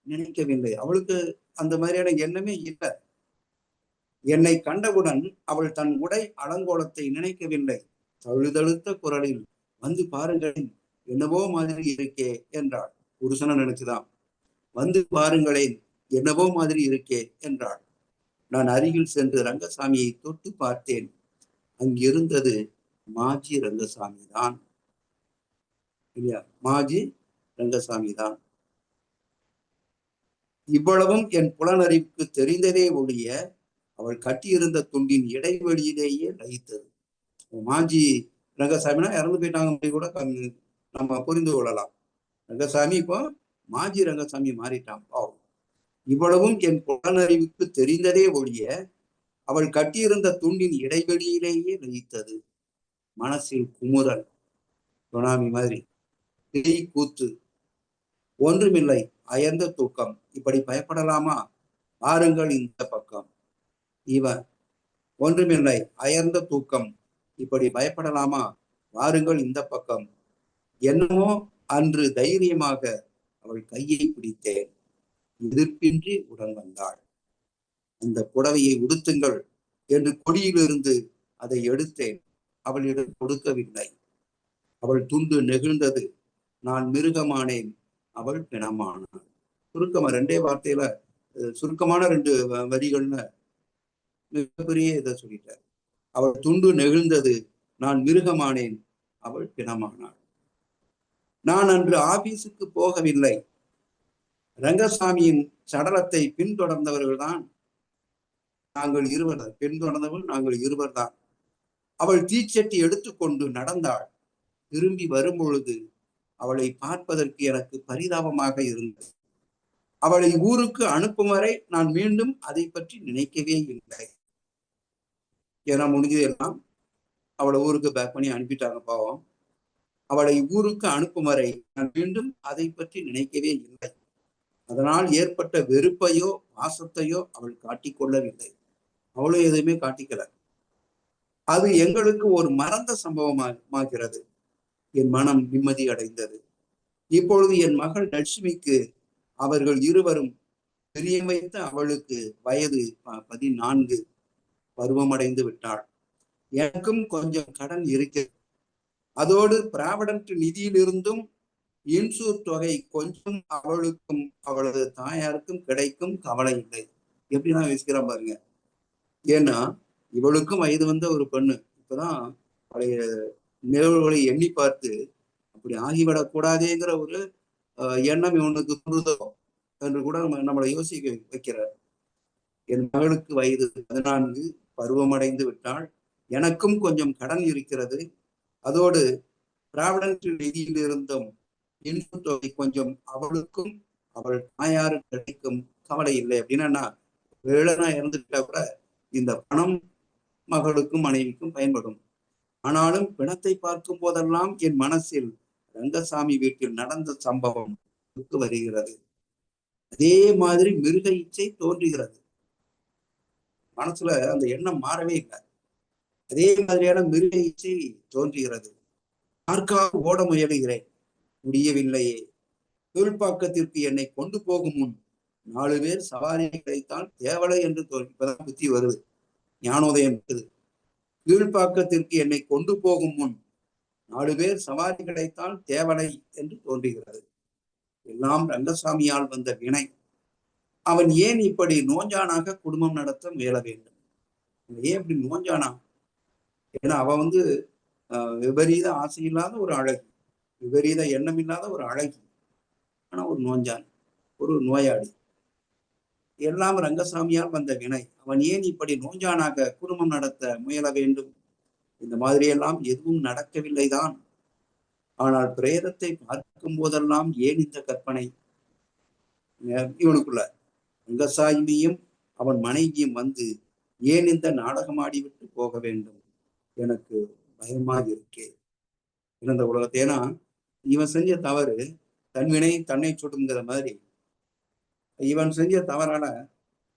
நினைக்கவில்லை. அவளுக்கு அந்த மாதிரியான எண்ணமே இல்லை. என்னை கண்டவுடன் அவள் தன் உடை அலங்கோலத்தை நினைக்கவில்லை. தழுதழுத்த குரலில் வந்து பாருங்களேன், என்னவோ மாதிரி இருக்கே என்றாள். புருஷனை நினைச்சுதான். வந்து பாருங்களேன், என்னவோ மாதிரி இருக்கே என்றாள். நான் அருகில் சென்று ரங்கசாமியை தொட்டு பார்த்தேன். அங்கிருந்தது மாஜி ரங்கசாமி தான். இல்லையா? மாஜி ரங்கசாமி தான். இவ்வளவும் என் புலனறிவுக்கு தெரிந்ததே ஒழிய அவள் கட்டியிருந்த துண்டின் இடைவெளியிலேயே லயித்தது. மாஜி ரங்கசாமினா இறந்து போயிட்டாங்க கூட நம்ம புரிந்து கொள்ளலாம். ரங்கசாமி இப்போ மாஜி ரங்கசாமி மாறிட்டான். இவ்வளவும் என் புலனறிவுக்கு தெரிந்ததே ஒழிய அவள் கட்டியிருந்த துண்டின் இடைவெளியிலேயே லயித்தது. மனசில் குமுறல், சுனாமி மாதிரி பேய் கூத்து. ஒன்றுமில்லை, அயர்ந்த தூக்கம். இப்படி பயப்படலாமா? வாருங்கள் இந்த பக்கம். இவன், ஒன்றுமில்லை, அயர்ந்த தூக்கம். இப்படி பயப்படலாமா? வாருங்கள் இந்த பக்கம். என்னமோ அன்று தைரியமாக அவள் கையை பிடித்தேன். எதிர்ப்பின்றி உடன் வந்தாள். அந்த புடவையை உடுத்துங்கள் என்று கொடியிலிருந்து அதை எடுத்தேன். அவளிடம் கொடுக்கவில்லை. அவள் துண்டு நெகிழ்ந்தது. நான் மிருகமானேன். அவள் பிணமானாள். சுருக்கமா 2 வார்த்தையில சுருக்கமான 2 வரிகள்னு மிகப்பெரிய இதை சொல்லிட்டார். அவள் துண்டு நெகிழ்ந்தது. நான் மிருகமானேன். அவள் பிணமானாள். நான் அன்று ஆபீஸுக்கு போகவில்லை. ரங்கசாமியின் சடலத்தை பின்தொடர்ந்தவர்கள் தான் நாங்கள் இருவர். பின்தொடர்ந்தவர்கள் நாங்கள் இருவர் தான். அவள் தீச்சட்டி எடுத்துக்கொண்டு நடந்தாள். திரும்பி வரும்பொழுது அவளை பார்ப்பதற்கு எனக்கு பரிதாபமாக இருந்தது. அவளை ஊருக்கு அனுப்பும் வரை நான் மீண்டும் அதை பற்றி நினைக்கவே இல்லை. ஏன்னா முடிஞ்சதெல்லாம் அவளை ஊருக்கு பேக் பண்ணி அனுப்பிட்டாங்க பாவம். அவளை ஊருக்கு அனுப்பும் வரை நான் மீண்டும் அதை பற்றி நினைக்கவே இல்லை. அதனால் ஏற்பட்ட வெறுப்பையோ பாசத்தையோ அவள் காட்டிக்கொள்ளவில்லை. அவளும் எதுவுமே காட்டிக்கல. அது எங்களுக்கு ஒரு மறந்த சம்பவமாகிறது. என் மனம் நிம்மதி அடைந்தது. இப்பொழுது என் மகள் லட்சுமிக்கு அவர்கள் இருவரும் பிரியம் வைத்த அவளுக்கு வயது 14, பருவமடைந்து விட்டாள். எனக்கும் கொஞ்சம் கடன் இருக்கிறது. அதோடு பிராவிடன்ட் நிதியிலிருந்தும் இன்சூர் தொகை கொஞ்சம் அவளுக்கும் அவளது தாயாருக்கும் கிடைக்கும். கவலை இல்லை. எப்படி நான் யோசிக்கிறேன் பாருங்க. ஏன்னா இவளுக்கும் வயது வந்த ஒரு பெண்ணு. இப்பதான் பழைய நிகழ்வுகளை எண்ணி பார்த்து அப்படி ஆகிவிடக்கூடாதேங்கிற ஒரு எண்ணம் இவனுக்கு தோன்றுதோ என்று கூட நம்மளை யோசிக்க வைக்கிறார். என் மகளுக்கு வயது 14, பருவமடைந்து விட்டாள். எனக்கும் கொஞ்சம் கடன் இருக்கிறது. அதோடு பிராவிடன்ட் நிதியில் இருந்தும் இன்சூர் தொகை கொஞ்சம் அவளுக்கும் அவள் தாயாருக்கு கிடைக்கும். கவலை இல்லை. அப்படின்னா வேளனா இறந்துட்டா கூட இந்த பணம் மகளுக்கும் மனைவிக்கும் பயன்படும். ஆனாலும் பிணத்தை பார்க்கும் போதெல்லாம் என் மனசில் ரங்கசாமி வீட்டில் நடந்த சம்பவம் வருகிறது. அதே மாதிரி மிருக இச்சை தோன்றுகிறது. மனசுல அந்த எண்ணம் மாறவே இல்லை. அதே மாதிரியான மிருக இச்சை தோன்றுகிறது. யாருக்காக ஓட முயலுகிறேன், முடியவில்லையே. கீழ்ப்பாக்கத்திற்கு என்னை கொண்டு போகும் முன் 4 பேர் சவாரி கிடைத்தால் தேவலை என்று இப்பதான் புத்தி வருது, ஞானோதயம் இருக்குது. கீழ்ப்பாக்கத்திற்கு என்னை கொண்டு போகும் முன் 4 பேர் சவாரி கிடைத்தால் தேவலை என்று தோன்றுகிறது. எல்லாம் ரங்கசாமியால் வந்த வினை. அவன் ஏன் இப்படி நோஞ்சானாக குடும்பம் நடத்த முயல வேண்டும்? ஏன் இப்படி நோஞ்சானா? ஏன்னா அவன் விபரீத ஆசை இல்லாத ஒரு அழகி, விபரீத எண்ணம் இல்லாத ஒரு அழகி. ஆனா ஒரு நோஞ்சான், ஒரு நோயாளி. எல்லாம் ரங்கசாமியால் வந்த வினை. அவன் ஏன் இப்படி நோஞ்சானாக குடும்பம் நடத்த முயல வேண்டும்? இந்த மாதிரியெல்லாம் எதுவும் நடக்கவில்லைதான். ஆனால் பிரேதத்தை பார்க்கும் போதெல்லாம் ஏன் இந்த கற்பனை இவனுக்குள்ள? ரங்கசாமியும் அவன் மனைவியும் ஏன் இந்த நாடகம் ஆடிவிட்டு போக வேண்டும்? எனக்கு பயமாக இருக்கே இறந்த உலகத்தை. ஏன்னா இவன் செஞ்ச தவறு தன்வினை தன்னை சுடுங்கிற மாதிரி இவன் செஞ்ச தவறால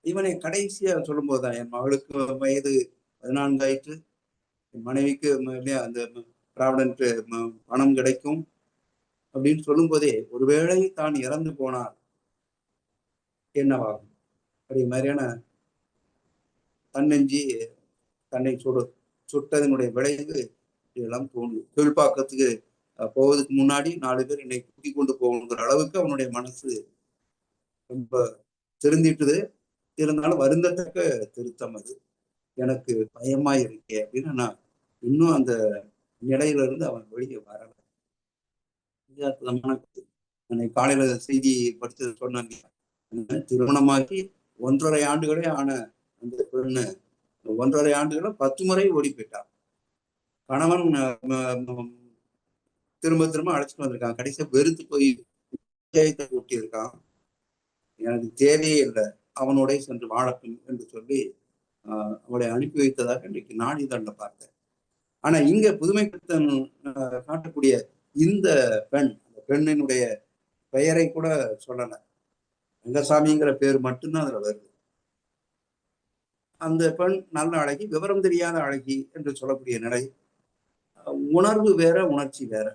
இவனை கடைசியா சொல்லும் போதுதான் என் மகளுக்கு வயது 14 ஆயிற்று, என் மனைவிக்கு இல்லையா அந்த பிராவிடன்ட் பணம் கிடைக்கும் அப்படின்னு சொல்லும் போதே ஒருவேளை தான் இறந்து போனார் என்னவாகும் அப்படி மாதிரியான தன்னெஞ்சி தன்னை சுட்டதனுடைய விளைவு இதெல்லாம் தோணும். கீழ்ப்பாக்கத்துக்கு போவதுக்கு முன்னாடி 4 பேர் என்னை கூட்டி கொண்டு போகணுங்கிற அளவுக்கு அவனுடைய மனசு ரொம்ப திருந்திட்டுது. இருந்தாலும் வருந்தத்தக்க திருத்தம் அது. எனக்கு பயமா இருக்கே அப்படின்னு நான் இன்னும் அந்த நிலையில இருந்து அவன் வெளியே வரல. அற்புதமான அன்னைக்கு காலையில செய்தி படிச்சது சொன்னாங்க. திருமணமாகி 1.5 ஆண்டுகளே ஆன அந்த பெண்ணு 1.5 ஆண்டுகளை 10 முறை ஓடி போயிட்டான். கணவன் திரும்ப திரும்ப அழைச்சிட்டு வந்திருக்கான். கடைசியா வெறுத்து போய் ஊட்டி இருக்கான். எனக்கு தேவையே இல்லை, அவனோட சென்று வாழட்டும் என்று சொல்லி அவளை அனுப்பி வைத்ததாக இன்றைக்கு நாளிதழில் பார்த்தேன். ஆனா இங்க புதுமை பித்தன் காட்டக்கூடிய இந்த பெண், அந்த பெண்ணினுடைய பெயரை கூட சொல்லல. ரங்கசாமிங்கிற பேர் மட்டும்தான் அதுல வருது. அந்த பெண் நல்ல அழகி, விவரம் தெரியாத அழகி என்று சொல்லக்கூடிய நிலை. உணர்வு வேற, உணர்ச்சி வேற.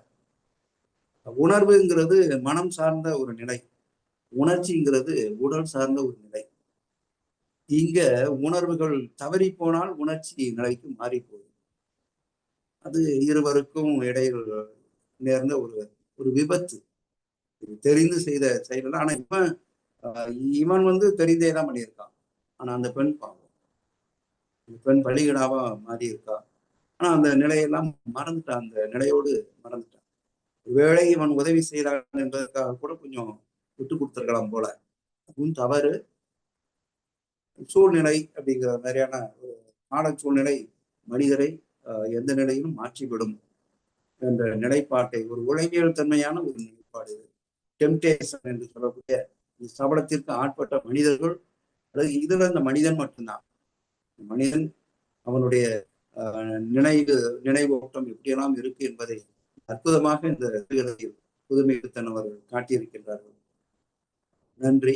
உணர்வுங்கிறது மனம் சார்ந்த ஒரு நிலை, உணர்ச்சிங்கிறது உடல் சார்ந்த ஒரு நிலை. இங்க உணர்வுகள் தவறி போனால் உணர்ச்சி நிலைக்கு மாறி போகுது. அது இருவருக்கும் இடையில் நேர்ந்த ஒரு ஒரு விபத்து. தெரிந்து செய்த செயல். ஆனா இவன் தெரிந்தே தான் பண்ணியிருக்கான். ஆனா அந்த பெண் பாவம், பெண் பலிகடாவா மாறி இருக்கா. ஆனா அந்த நிலையெல்லாம் மறந்துட்டான், அந்த நிலையோடு மறந்துட்டான். ஒருவேளை இவன் உதவி செய்தான் என்பதற்காக கூட கொஞ்சம் விட்டு கொடுத்துருக்கலாம் போல. அதுவும் தவறு. சூழ்நிலை அப்படிங்கிற மாதிரியான ஒரு கால சூழ்நிலை மனிதரை எந்த நிலையிலும் மாற்றிவிடும் என்ற நிலைப்பாட்டை, ஒரு உளவியல் தன்மையான ஒரு நிலைப்பாடு, டெம்டேஷன் என்று சொல்லக்கூடிய சபலத்திற்கு ஆட்பட்ட மனிதர்கள், அதாவது இதுல இந்த மனிதன் மட்டும்தான். மனிதன் அவனுடைய நினைவோட்டம் எப்படியெல்லாம் இருக்கு என்பதை அற்புதமாக இந்த புதுமைப்பித்தன் அவர்கள் காட்டியிருக்கின்றார்கள். நன்றி.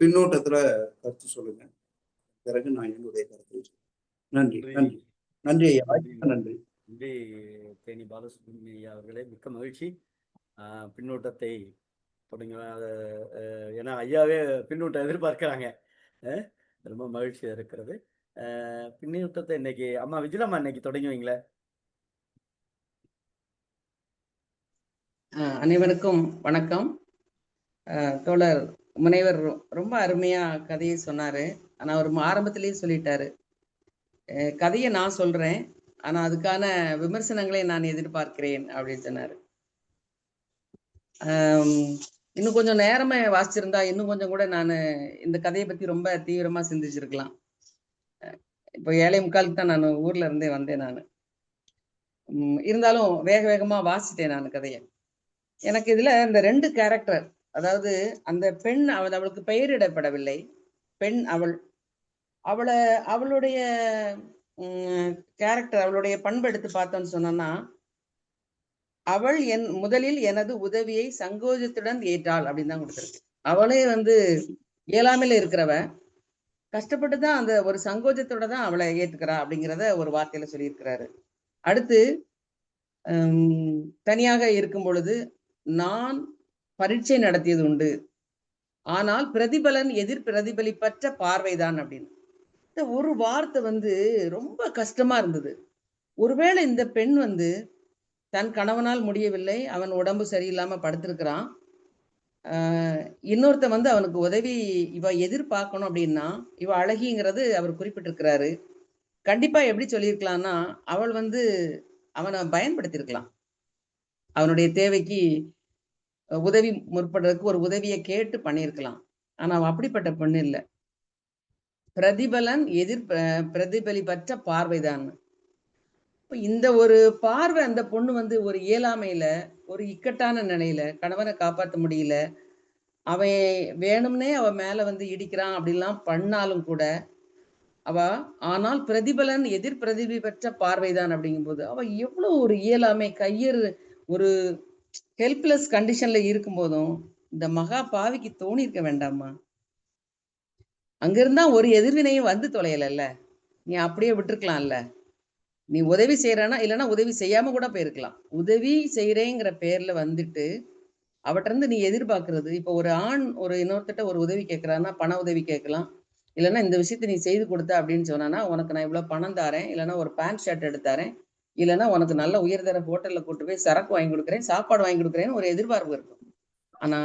பின்னோட்டத்துல கருத்து சொல்லுங்க, பிறகு நான் என்னுடைய கருத்தை. நன்றி நன்றி நன்றி ஐயா. நன்றி நன்றி தேனி பாலசுப்ரமணிய அவர்களே, மிக்க மகிழ்ச்சி. பின்னூட்டத்தை தொடங்க, ஏன்னா ஐயாவே பின்னூட்டம் எதிர்பார்க்கிறாங்க. ரொம்ப மகிழ்ச்சியா இருக்கிறது. பின்னூட்டத்தை இன்னைக்கு அம்மா விஜயம்மா இன்னைக்கு தொடங்குவீங்களே? அனைவருக்கும் வணக்கம். தோழர் முனைவர் ரொம்ப அருமையா கதையை சொன்னாரு. ஆனா அவர் ஆரம்பத்திலேயே சொல்லிட்டாரு, கதையை நான் சொல்றேன், ஆனா அதுக்கான விமர்சனங்களை நான் எதிர்பார்க்கிறேன் அப்படின்னு சொன்னாரு. இன்னும் கொஞ்சம் நேரமே வாசிச்சிருந்தா இன்னும் கொஞ்சம் கூட நான் இந்த கதையை பத்தி ரொம்ப தீவிரமா சிந்திச்சிருக்கலாம். இப்போ 7:45 தான் நான் ஊர்ல இருந்தே வந்தேன். நான் இருந்தாலும் வேக வேகமா வாசிட்டேன் நான் கதையை. எனக்கு இதுல இந்த 2 கேரக்டர், அதாவது அந்த பெண் அவளுக்கு பெயரிடப்படவில்லை. பெண் அவளுடைய கேரக்டர், அவளுடைய பண்பு எடுத்து பார்த்தோம்னு சொன்னா, அவள் முதலில் எனது உதவியை சங்கோஜத்துடன் ஏற்றாள் அப்படின்னு தான் கொடுத்திருக்கு. அவளே இயலாமையில இருக்கிறவ, கஷ்டப்பட்டுதான் அந்த ஒரு சங்கோஜத்தோட தான் அவளை ஏத்துக்கிறா அப்படிங்கிறத ஒரு வார்த்தையில சொல்லியிருக்கிறாரு. அடுத்து தனியாக இருக்கும் பொழுது, நான் பரீட்சை நடத்தியது உண்டு, ஆனால் பிரதிபலன் எதிர் பிரதிபலிப்பற்ற பார்வைதான் அப்படின்னு. இந்த ஒரு வார்த்தை ரொம்ப கஷ்டமா இருந்தது. ஒருவேளை இந்த பெண் தன் கணவனால் முடியவில்லை, அவன் உடம்பு சரியில்லாம படுத்திருக்கிறான், இன்னொருத்த அவனுக்கு உதவி இவ எதிர்பார்க்கணும் அப்படின்னா, இவ அழகிங்கிறது அவர் குறிப்பிட்டிருக்கிறாரு. கண்டிப்பா எப்படி சொல்லியிருக்கலாம்னா, அவள் அவனை பயன்படுத்தியிருக்கலாம். அவனுடைய தேவைக்கு உதவி முற்படுறதுக்கு ஒரு உதவியை கேட்டு பண்ணியிருக்கலாம். ஆனா அவன் அப்படிப்பட்ட பெண் இல்லை. பிரதிபலன் எதிர் பிரதிபலிப்பற்ற பார்வைதான். இந்த ஒரு பார்வை அந்த பொண்ணு ஒரு இயலாமையில, ஒரு இக்கட்டான நிலையில, கணவனை காப்பாற்ற முடியல, அவன் வேணும்னே அவ மேல இடிக்கிறான் அப்படிலாம் பண்ணாலும் கூட ஆனால் பிரதிபலன் எதிர் பிரதிபலிப்பற்ற பார்வைதான் அப்படிங்கும்போது அவ எவ்வளவு ஒரு இயலாமை, கையறு, ஒரு ஹெல்ப்லெஸ் கண்டிஷன்ல இருக்கும் போதும் இந்த மகா பாவிக்கு தோணி இருக்க வேண்டாமா? அங்க இருந்தா ஒரு எதிர்வினையும் தொலையல, நீ அப்படியே விட்டுருக்கலாம்ல. நீ உதவி செய்யறானா, இல்லைன்னா உதவி செய்யாம கூட போயிருக்கலாம். உதவி செய்யறேங்கிற பேர்ல அவற்றிருந்து நீ எதிர்பார்க்கறது, இப்ப ஒரு ஆண் ஒரு இன்னொருத்திட்ட ஒரு உதவி கேட்கிறான்னா, பண உதவி கேட்கலாம், இல்லைன்னா இந்த விஷயத்த நீ செய்து கொடுத்த அப்படின்னு சொன்னானா, உனக்கு நான் இவ்வளவு பணம் தாரேன், இல்லைன்னா ஒரு பேண்ட் ஷர்ட் எடுத்தாரேன், இல்லைன்னா உனக்கு நல்ல உயர்தர ஹோட்டல்ல கூட்டு போய் சரக்கு வாங்கி கொடுக்குறேன், சாப்பாடு வாங்கி கொடுக்குறேன்னு ஒரு எதிர்பார்ப்பு இருக்கும். ஆனா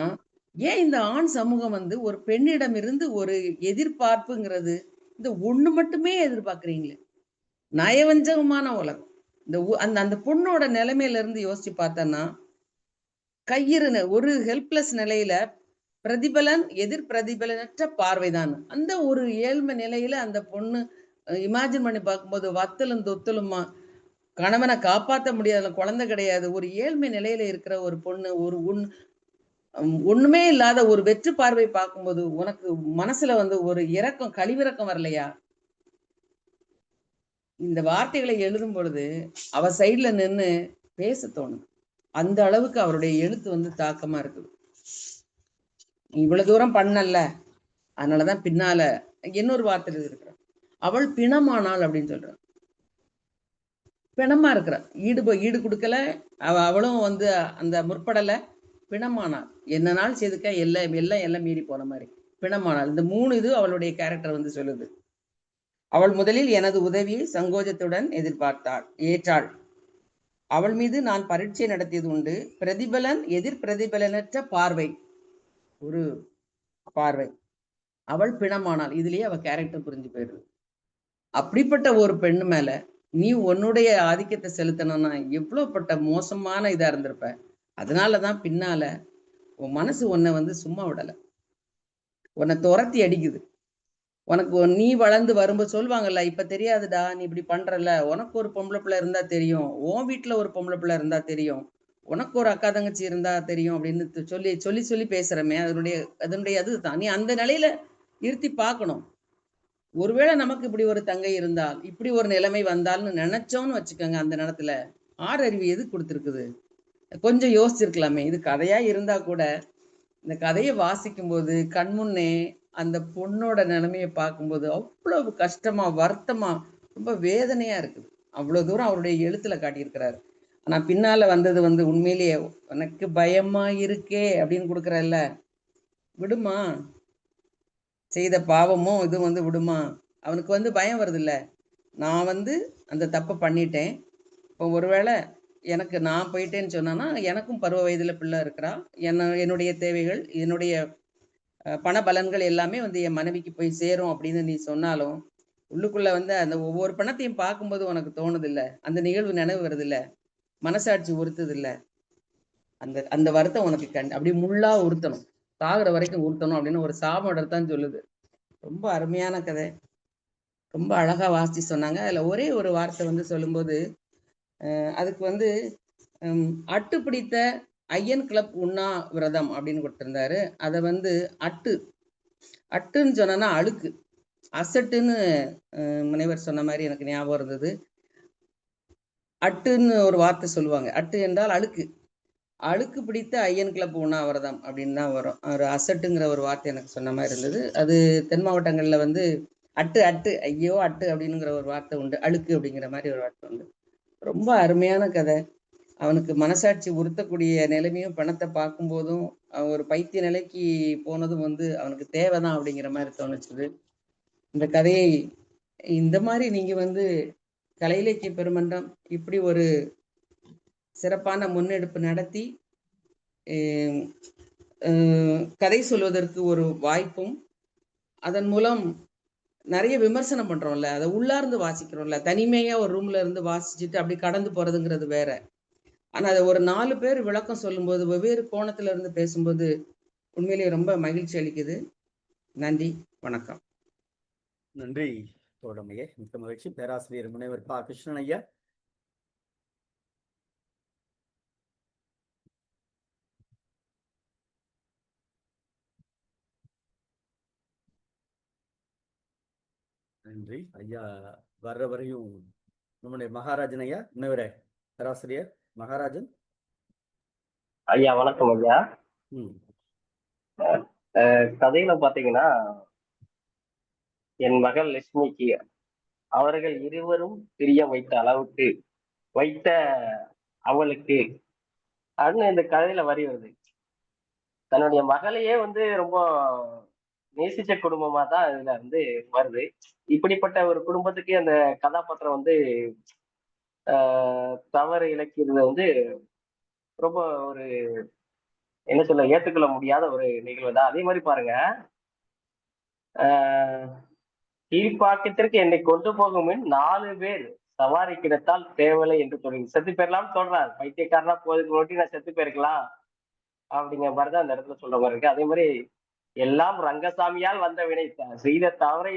ஏன் இந்த ஆண் சமூகம் ஒரு பெண்ணிடம் இருந்து ஒரு எதிர்பார்ப்புங்கிறது, இந்த ஒண்ணு மட்டுமே எதிர்பார்க்கறீங்களே? நயவஞ்சகமான உலகம். இந்த அந்த பொண்ணோட நிலைமையில இருந்து யோசிச்சு பார்த்தோன்னா, கையிறுன ஒரு ஹெல்ப்லெஸ் நிலையில பிரதிபலன் எதிர் பிரதிபலனற்ற பார்வைதான். அந்த ஒரு ஏழ்மை நிலையில அந்த பொண்ணு இமேஜின் பண்ணி பார்க்கும்போது, வத்தலும் தொத்தலுமா, கணவனை காப்பாற்ற முடியாத, குழந்தை கிடையாது, ஒரு ஏழ்மை நிலையில இருக்கிற ஒரு பொண்ணு, ஒரு ஒண்ணுமே இல்லாத ஒரு வெற்று பார்வை பார்க்கும்போது உனக்கு மனசுல ஒரு இரக்கம், கழிவிறக்கம் வரலையா? இந்த வார்த்தைகளை எழுதும் பொழுது அவ சைட்ல நின்னு பேச தோணும். அந்த அளவுக்கு அவருடைய எழுத்து தாக்கமா இருக்குது. இவ்வளவு தூரம் பண்ணல, அதனாலதான் பின்னால இன்னொரு வார்த்தை இருக்கிற அவள் பிணமானாள் அப்படின்னு சொல்றான். பிணமா இருக்கிறா, ஈடு கொடுக்கல, அவளும் வந்து அந்த முற்படல, பிணமானாள். என்ன நாள் செய்துக்க எல்லாம் மீறி போன மாதிரி பிணமானாள். இந்த 3 இது அவளுடைய கேரக்டர் வந்து சொல்லுது. அவள் முதலில் எனது உதவியை சங்கோஜத்துடன் ஏற்றாள். அவள் மீது நான் பரீட்சை நடத்தியது உண்டு. பிரதிபலன் எதிர் பிரதிபலனற்ற பார்வை, ஒரு பார்வை. அவள் பிணமானாள். இதுலயே அவ கேரக்டர் புரிஞ்சு போயிடுது. அப்படிப்பட்ட ஒரு பெண்ணு மேல நீ உன்னுடைய ஆதிக்கத்தை செலுத்தணும்னா எவ்வளவுப்பட்ட மோசமான இதா இருந்திருப்ப. அதனாலதான் பின்னால உன் மனசு உன்னை வந்து சும்மா விடல, உன்னை துரத்தி அடிக்குது. உனக்கு நீ வளர்ந்து வரும்போது சொல்லுவாங்கல்ல, இப்ப தெரியாதுடா நீ இப்படி பண்றல, உனக்கு ஒரு பொம்பளை பிள்ளை இருந்தா தெரியும், உன் வீட்டுல ஒரு பொம்பளை பிள்ளை இருந்தா தெரியும், உனக்கு ஒரு அக்கா தங்கச்சி இருந்தா தெரியும் அப்படின்னு சொல்லி சொல்லி சொல்லி பேசுறமே, அதனுடைய அதுதான். நீ அந்த நிலையில இருத்தி பார்க்கணும். ஒருவேளை நமக்கு இப்படி ஒரு தங்கை இருந்தால், இப்படி ஒரு நிலைமை வந்தால்னு நினைச்சோம்னு வச்சுக்கோங்க, அந்த நேரத்துல ஆறறிவு எது கொடுத்துருக்குது? கொஞ்சம் யோசிச்சிருக்கலாமே. இது கதையா இருந்தா கூட இந்த கதையை வாசிக்கும் போது கண்முன்னே அந்த பொண்ணோட நிலைமையை பார்க்கும்போது அவ்வளவு கஷ்டமா, வருத்தமா, ரொம்ப வேதனையா இருக்குது. அவ்வளவு தூரம் அவருடைய எழுத்துல காட்டியிருக்கிறாரு. ஆனா பின்னால வந்தது வந்து உண்மையிலேயே எனக்கு பயமா இருக்கே அப்படின்னு கொடுக்குறல்ல, விடுமா, செய்த பாவமும் இது வந்து விடுமா. அவனுக்கு வந்து பயம் வருது இல்ல, நான் வந்து அந்த தப்பை பண்ணிட்டேன், இப்போ ஒருவேளை எனக்கு நான் போயிட்டேன்னு சொன்னான்னா எனக்கும் பருவ வயதுல பிள்ளை இருக்கிறா, என்னுடைய தேவைகள், என்னுடைய பண பலன்கள் எல்லாமே வந்து என் மனைவிக்கு போய் சேரும் அப்படின்னு நீ சொன்னாலும் உள்ளுக்குள்ள வந்து அந்த ஒவ்வொரு பணத்தையும் பார்க்கும்போது உனக்கு தோணுது இல்ல, அந்த நிகழ்வு நினைவு வருது இல்ல, மனசாட்சி உறுத்துது இல்ல, அந்த அந்த வருத்தம் உனக்கு அப்படி முள்ளா உறுத்தணும், சாகுற வரைக்கும் உறுத்தணும் அப்படின்னு ஒரு சாமடத்தான் சொல்லுது. ரொம்ப அருமையான கதை, ரொம்ப அழகா வாசிச்சு சொன்னாங்க. அதுல ஒரே ஒரு வார்த்தை வந்து சொல்லும்போது அதுக்கு வந்து அட்டு பிடித்த ஐயன் கிளப் உண்ணா விரதம் அப்படின்னு கொடுத்திருந்தாரு. அதை வந்து அட்டுன்னு சொன்னா அழுக்கு, அசட்டுன்னு முனைவர் சொன்ன மாதிரி எனக்கு ஞாபகம் இருந்தது. அட்டுன்னு ஒரு வார்த்தை சொல்லுவாங்க, அட்டு என்றால் அழுக்கு, அழுக்கு பிடித்த ஐயன் கிளப் உண்ணாவிரதம் அப்படின்னு தான் வரும். ஒரு அசட்டுங்கிற ஒரு வார்த்தை எனக்கு சொன்ன மாதிரி இருந்தது. அது தென் மாவட்டங்கள்ல வந்து அட்டு அட்டு ஐயோ அட்டு அப்படிங்கிற ஒரு வார்த்தை உண்டு, அழுக்கு அப்படிங்கிற மாதிரி ஒரு வார்த்தை உண்டு. ரொம்ப அருமையான கதை. அவனுக்கு மனசாட்சி உறுத்தக்கூடிய நிலைமையும் பணத்தை பார்க்கும் போதும் ஒரு பைத்திய நிலைக்கு போனதும் வந்து அவனுக்கு தேவைதான் அப்படிங்கிற மாதிரி தோணுச்சுது. இந்த கதையை இந்த மாதிரி நீங்க வந்து கலை இலக்கிய பெருமன்றம் இப்படி ஒரு சிறப்பான முன்னெடுப்பு நடத்தி கதை சொல்வதற்கு ஒரு வாய்ப்பும், அதன் மூலம் நிறைய விமர்சனம் பண்றோம்ல, அதை உள்ளார்ந்து வாசிக்கிறோம்ல, தனிமையா ஒரு ரூம்ல இருந்து வாசிச்சுட்டு அப்படி கடந்து போறதுங்கிறது வேற. ஆனா அதை ஒரு 4 பேர் விளக்கம் சொல்லும்போது, வெவ்வேறு கோணத்துல இருந்து பேசும்போது உண்மையிலேயே ரொம்ப மகிழ்ச்சி அளிக்குது. நன்றி, வணக்கம். நன்றி தோழமையே, மிக்க மகிழ்ச்சி. பேராசிரியர் முனைவர் பா. கிருஷ்ணன் ஐயா. நன்றி ஐயா. வர்ற வரையும் நம்முடைய மகாராஜன் ஐயா, முனைவரே பேராசிரியர் மகாராஜன் ஐயா. வணக்கம் ஐயா. கதையில பாத்தீங்கன்னா என் மகள் லட்சுமிக்கு அவர்கள் இருவரும் பிரிய வைத்த அளவுக்கு வைத்த அவளுக்கு அப்படின்னு இந்த கதையில வரி வருது. தன்னுடைய மகளையே வந்து ரொம்ப நேசிச்ச குடும்பமா தான் இதுல வந்து வருது. இப்படிப்பட்ட ஒரு குடும்பத்துக்கு அந்த கதாபாத்திரம் வந்து தவறு இழைக்கிறது வந்து ரொம்ப ஒரு என்ன சொல்ல, ஏற்றுக்கொள்ள முடியாத ஒரு நிகழ்வு தான். அதே மாதிரி பாருங்க, கீழ்ப்பாக்கத்திற்கு என்னை கொண்டு போகும் 4 பேர் சவாரி கிடைத்தால் தேவலை என்று சொல்லி செத்து போயிடலாம்னு சொல்றாரு. பைத்தியக்காரனா போதுக்கு நோட்டி நான் செத்து போயிருக்கலாம் அப்படிங்கிற மாதிரிதான் அந்த இடத்துல சொல்ற மாதிரி இருக்கு. அதே மாதிரி எல்லாம் ரங்கசாமியால் வந்த வினை, செய்த தவறை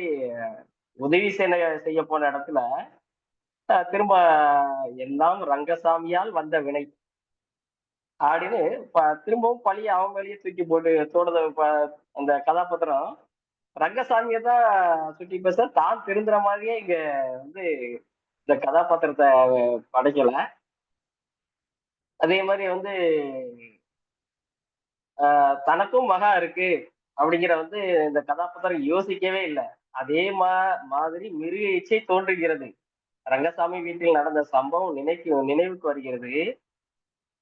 உதவி செய்ய போன இடத்துல திரும்ப எல்லாம் ரங்கசாமியால் வந்த வினை அப்படின்னு திரும்பவும் பழிய அவங்க வழியே தூக்கி போட்டு தோணுத அந்த கதாபாத்திரம் ரங்கசாமியை தான் சுட்டி பேச தான் திருந்துற மாதிரியே இங்க வந்து இந்த கதாபாத்திரத்தை படைக்கல. அதே மாதிரி வந்து தனக்கும் மகா இருக்கு அப்படிங்கிற வந்து இந்த கதாபாத்திரம் யோசிக்கவே இல்லை. அதே மாதிரி மிருக இச்சை தோன்றுகிறது. ரங்கசாமி வீட்டில் நடந்த சம்பவம் நினைவுக்கு வருகிறது.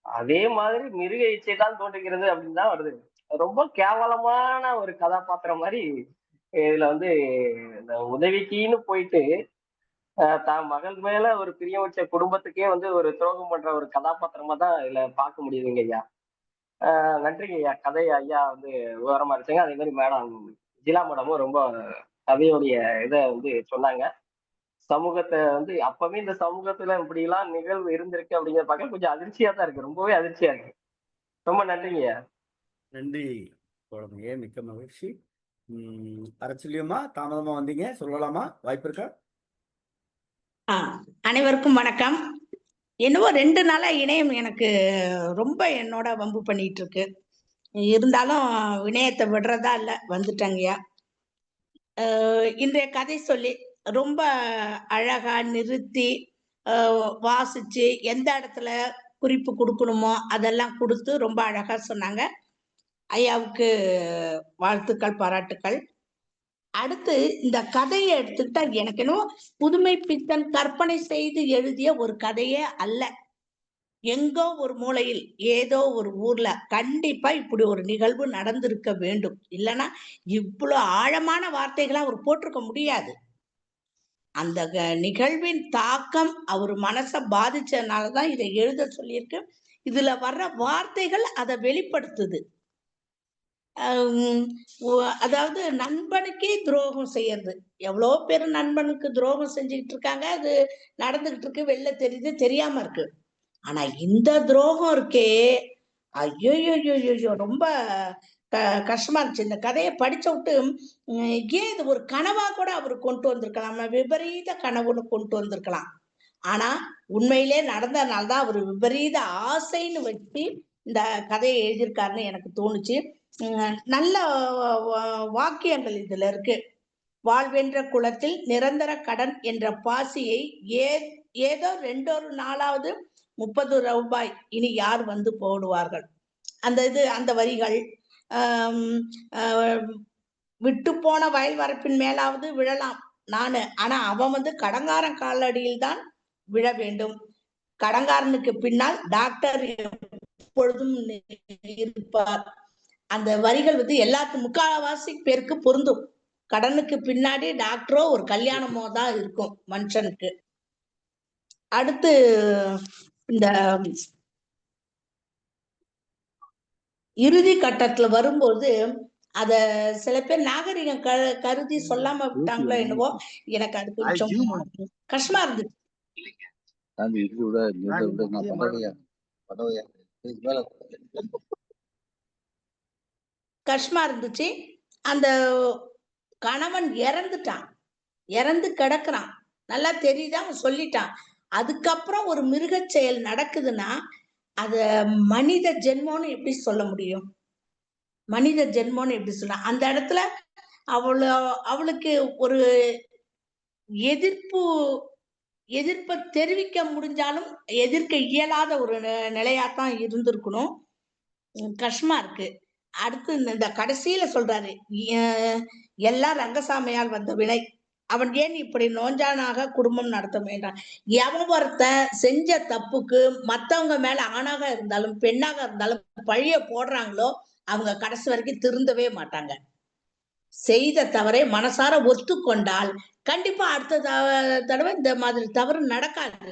அதே மாதிரி மிருக இச்சை தான் தோன்றுகிறது அப்படின்னு தான் வருது. ரொம்ப கேவலமான ஒரு கதாபாத்திரம் மாதிரி இதுல வந்து இந்த உதவிக்குன்னு போயிட்டு தான் மகள் மேல ஒரு பிரியம் வச்ச குடும்பத்துக்கே வந்து ஒரு துரோகம் பண்ற ஒரு கதாபாத்திரமா தான் இதுல பார்க்க முடியுதுங்க ஐயா. நன்றிங்க ஐயா. கதையை ஐயா வந்து விவரமா இருந்துச்சுங்க. அதே மாதிரி மேடம் ஜிலா மேடமும் ரொம்ப கதையுடைய இதை வந்து சொன்னாங்க. சமூகத்தை வந்து அப்பவே இந்த சமூகத்துல இப்படி எல்லாம் நிகழ்வு இருந்திருக்கு அப்படிங்கிற பார்க்க கொஞ்சம் அதிர்ச்சியா தான் இருக்கு. ரொம்பவே அதிர்ச்சியா இருக்கு. ரொம்ப நன்றிங்க ஐயா. நன்றி குழந்தையே, மிக்க மகிழ்ச்சி. அரசியலியமா தாமதமா வந்தீங்க, சொல்லலாமா? வாய்ப்பு இருக்கா? அனைவருக்கும் வணக்கம். என்னவோ 2 நாளா இணையம் எனக்கு ரொம்ப என்னோட வம்பு பண்ணிட்டு இருக்கு. இருந்தாலும் இணையத்தை விடுறதா இல்ல, வந்துட்டங்கய்யா. இன்றைய கதை சொல்லி ரொம்ப அழகா நிறுத்தி வாசிச்சு எந்த இடத்துல குறிப்பு கொடுக்கணுமோ அதெல்லாம் கொடுத்து ரொம்ப அழகா சொன்னாங்க. ஐயாவுக்கு வாழ்த்துக்கள், பாராட்டுக்கள். அடுத்து இந்த கதையை எடுத்துக்கிட்டா எனக்கு என்னவோ புதுமை பித்தன் கற்பனை செய்து எழுதிய ஒரு கதையே அல்ல. எங்கோ ஒரு மூலையில் ஏதோ ஒரு ஊர்ல கண்டிப்பா இப்படி ஒரு நிகழ்வு நடந்திருக்க வேண்டும். இல்லைன்னா இவ்வளவு ஆழமான வார்த்தைகளை அவர் போட்டிருக்க முடியாது. அந்த நிகழ்வின் தாக்கம் அவர் மனசை பாதிச்சதுனாலதான் இதை எழுத சொல்லியிருக்கு. இதுல வர்ற வார்த்தைகள் அதை வெளிப்படுத்துது. அதாவது நண்பனுக்கே துரோகம் செய்யறது. எவ்வளோ பேர் நண்பனுக்கு துரோகம் செஞ்சுக்கிட்டு இருக்காங்க. அது நடந்துகிட்டு இருக்கு, வெளில தெரியுது, தெரியாம இருக்கு. ஆனா இந்த துரோகம் இருக்கே, ஐயோ ரொம்ப கஷ்டமா இருந்துச்சு. இந்த கதையை படிச்ச விட்டு ஏன் இது ஒரு கனவா கூட அவரு கொண்டு வந்திருக்கலாம், விபரீத கனவுன்னு கொண்டு வந்திருக்கலாம். ஆனா உண்மையிலே நடந்ததுனால்தான் அவரு விபரீத ஆசைன்னு வச்சு இந்த கதையை எழுதியிருக்காருன்னு எனக்கு தோணுச்சு. நல்ல வாக்கியங்கள் இதுல இருக்கு. வாழ்வென்ற குளத்தில் நிரந்தர கடன் என்ற பாசியை ஏதோ 2 நாளாவது 30 ரூபாய் இனி யார் வந்து போடுவார்கள். அந்த வரிகள். விட்டு போன வயல் வரப்பின் மேலாவது விழலாம் நானு, ஆனா அவன் வந்து கடங்காரன் காலடியில் தான் விழ வேண்டும். கடங்காரனுக்கு பின்னால் டாக்டர் எப்பொழுதும் இருப்பார். அந்த வரிகள் வந்து எல்லாத்துக்கும் முக்கால்வாசி பேருக்கு பொருந்தும். கடனுக்கு பின்னாடி டாக்டரோ ஒரு கல்யாணமோ தான் இருக்கும் மனுஷனுக்கு. அடுத்து இந்த இறுதி கட்டத்துல வரும்போது அத சில பேர் நாகரிகம் கருதி சொல்லாம விட்டாங்களோ என்னவோ, எனக்கு அது கொஞ்சம் கஷ்டமா இருந்துச்சு. கஷ்டமா இருந்துச்சு. அந்த கணவன் இறந்துட்டான், இறந்து கிடக்குறான், நல்லா தெரியுதா, அவன் சொல்லிட்டான். அதுக்கப்புறம் ஒரு மிருக செயல் நடக்குதுன்னா அத மனித ஜென்மம்னு எப்படி சொல்ல முடியும்? மனித ஜென்மம்னு எப்படி சொல்ல? அந்த இடத்துல அவளுக்கு ஒரு எதிர்ப்பை தெரிவிக்க முடிஞ்சாலும் எதிர்க்க இயலாத ஒரு நிலையாத்தான் இருந்திருக்கணும். கஷ்டமா இருக்கு. அடுத்து இந்த கடைசியில சொல்றாரு, எல்லாம் ரங்கசாமியால் வந்த வினை, அவன் ஏன் இப்படி நோஞ்சானாக குடும்பம் நடத்த வேண்டாம். எவன் ஒருத்தன் செஞ்ச தப்புக்கு மத்தவங்க மேல ஆணாக இருந்தாலும் பெண்ணாக இருந்தாலும் பழிய போடுறாங்களோ அவங்க கடைசி வரைக்கும் திருந்தவே மாட்டாங்க. செய்த தவறை மனசார ஒத்துக்கொண்டால் கண்டிப்பா அடுத்த தடவை இந்த மாதிரி தவறு நடக்காது.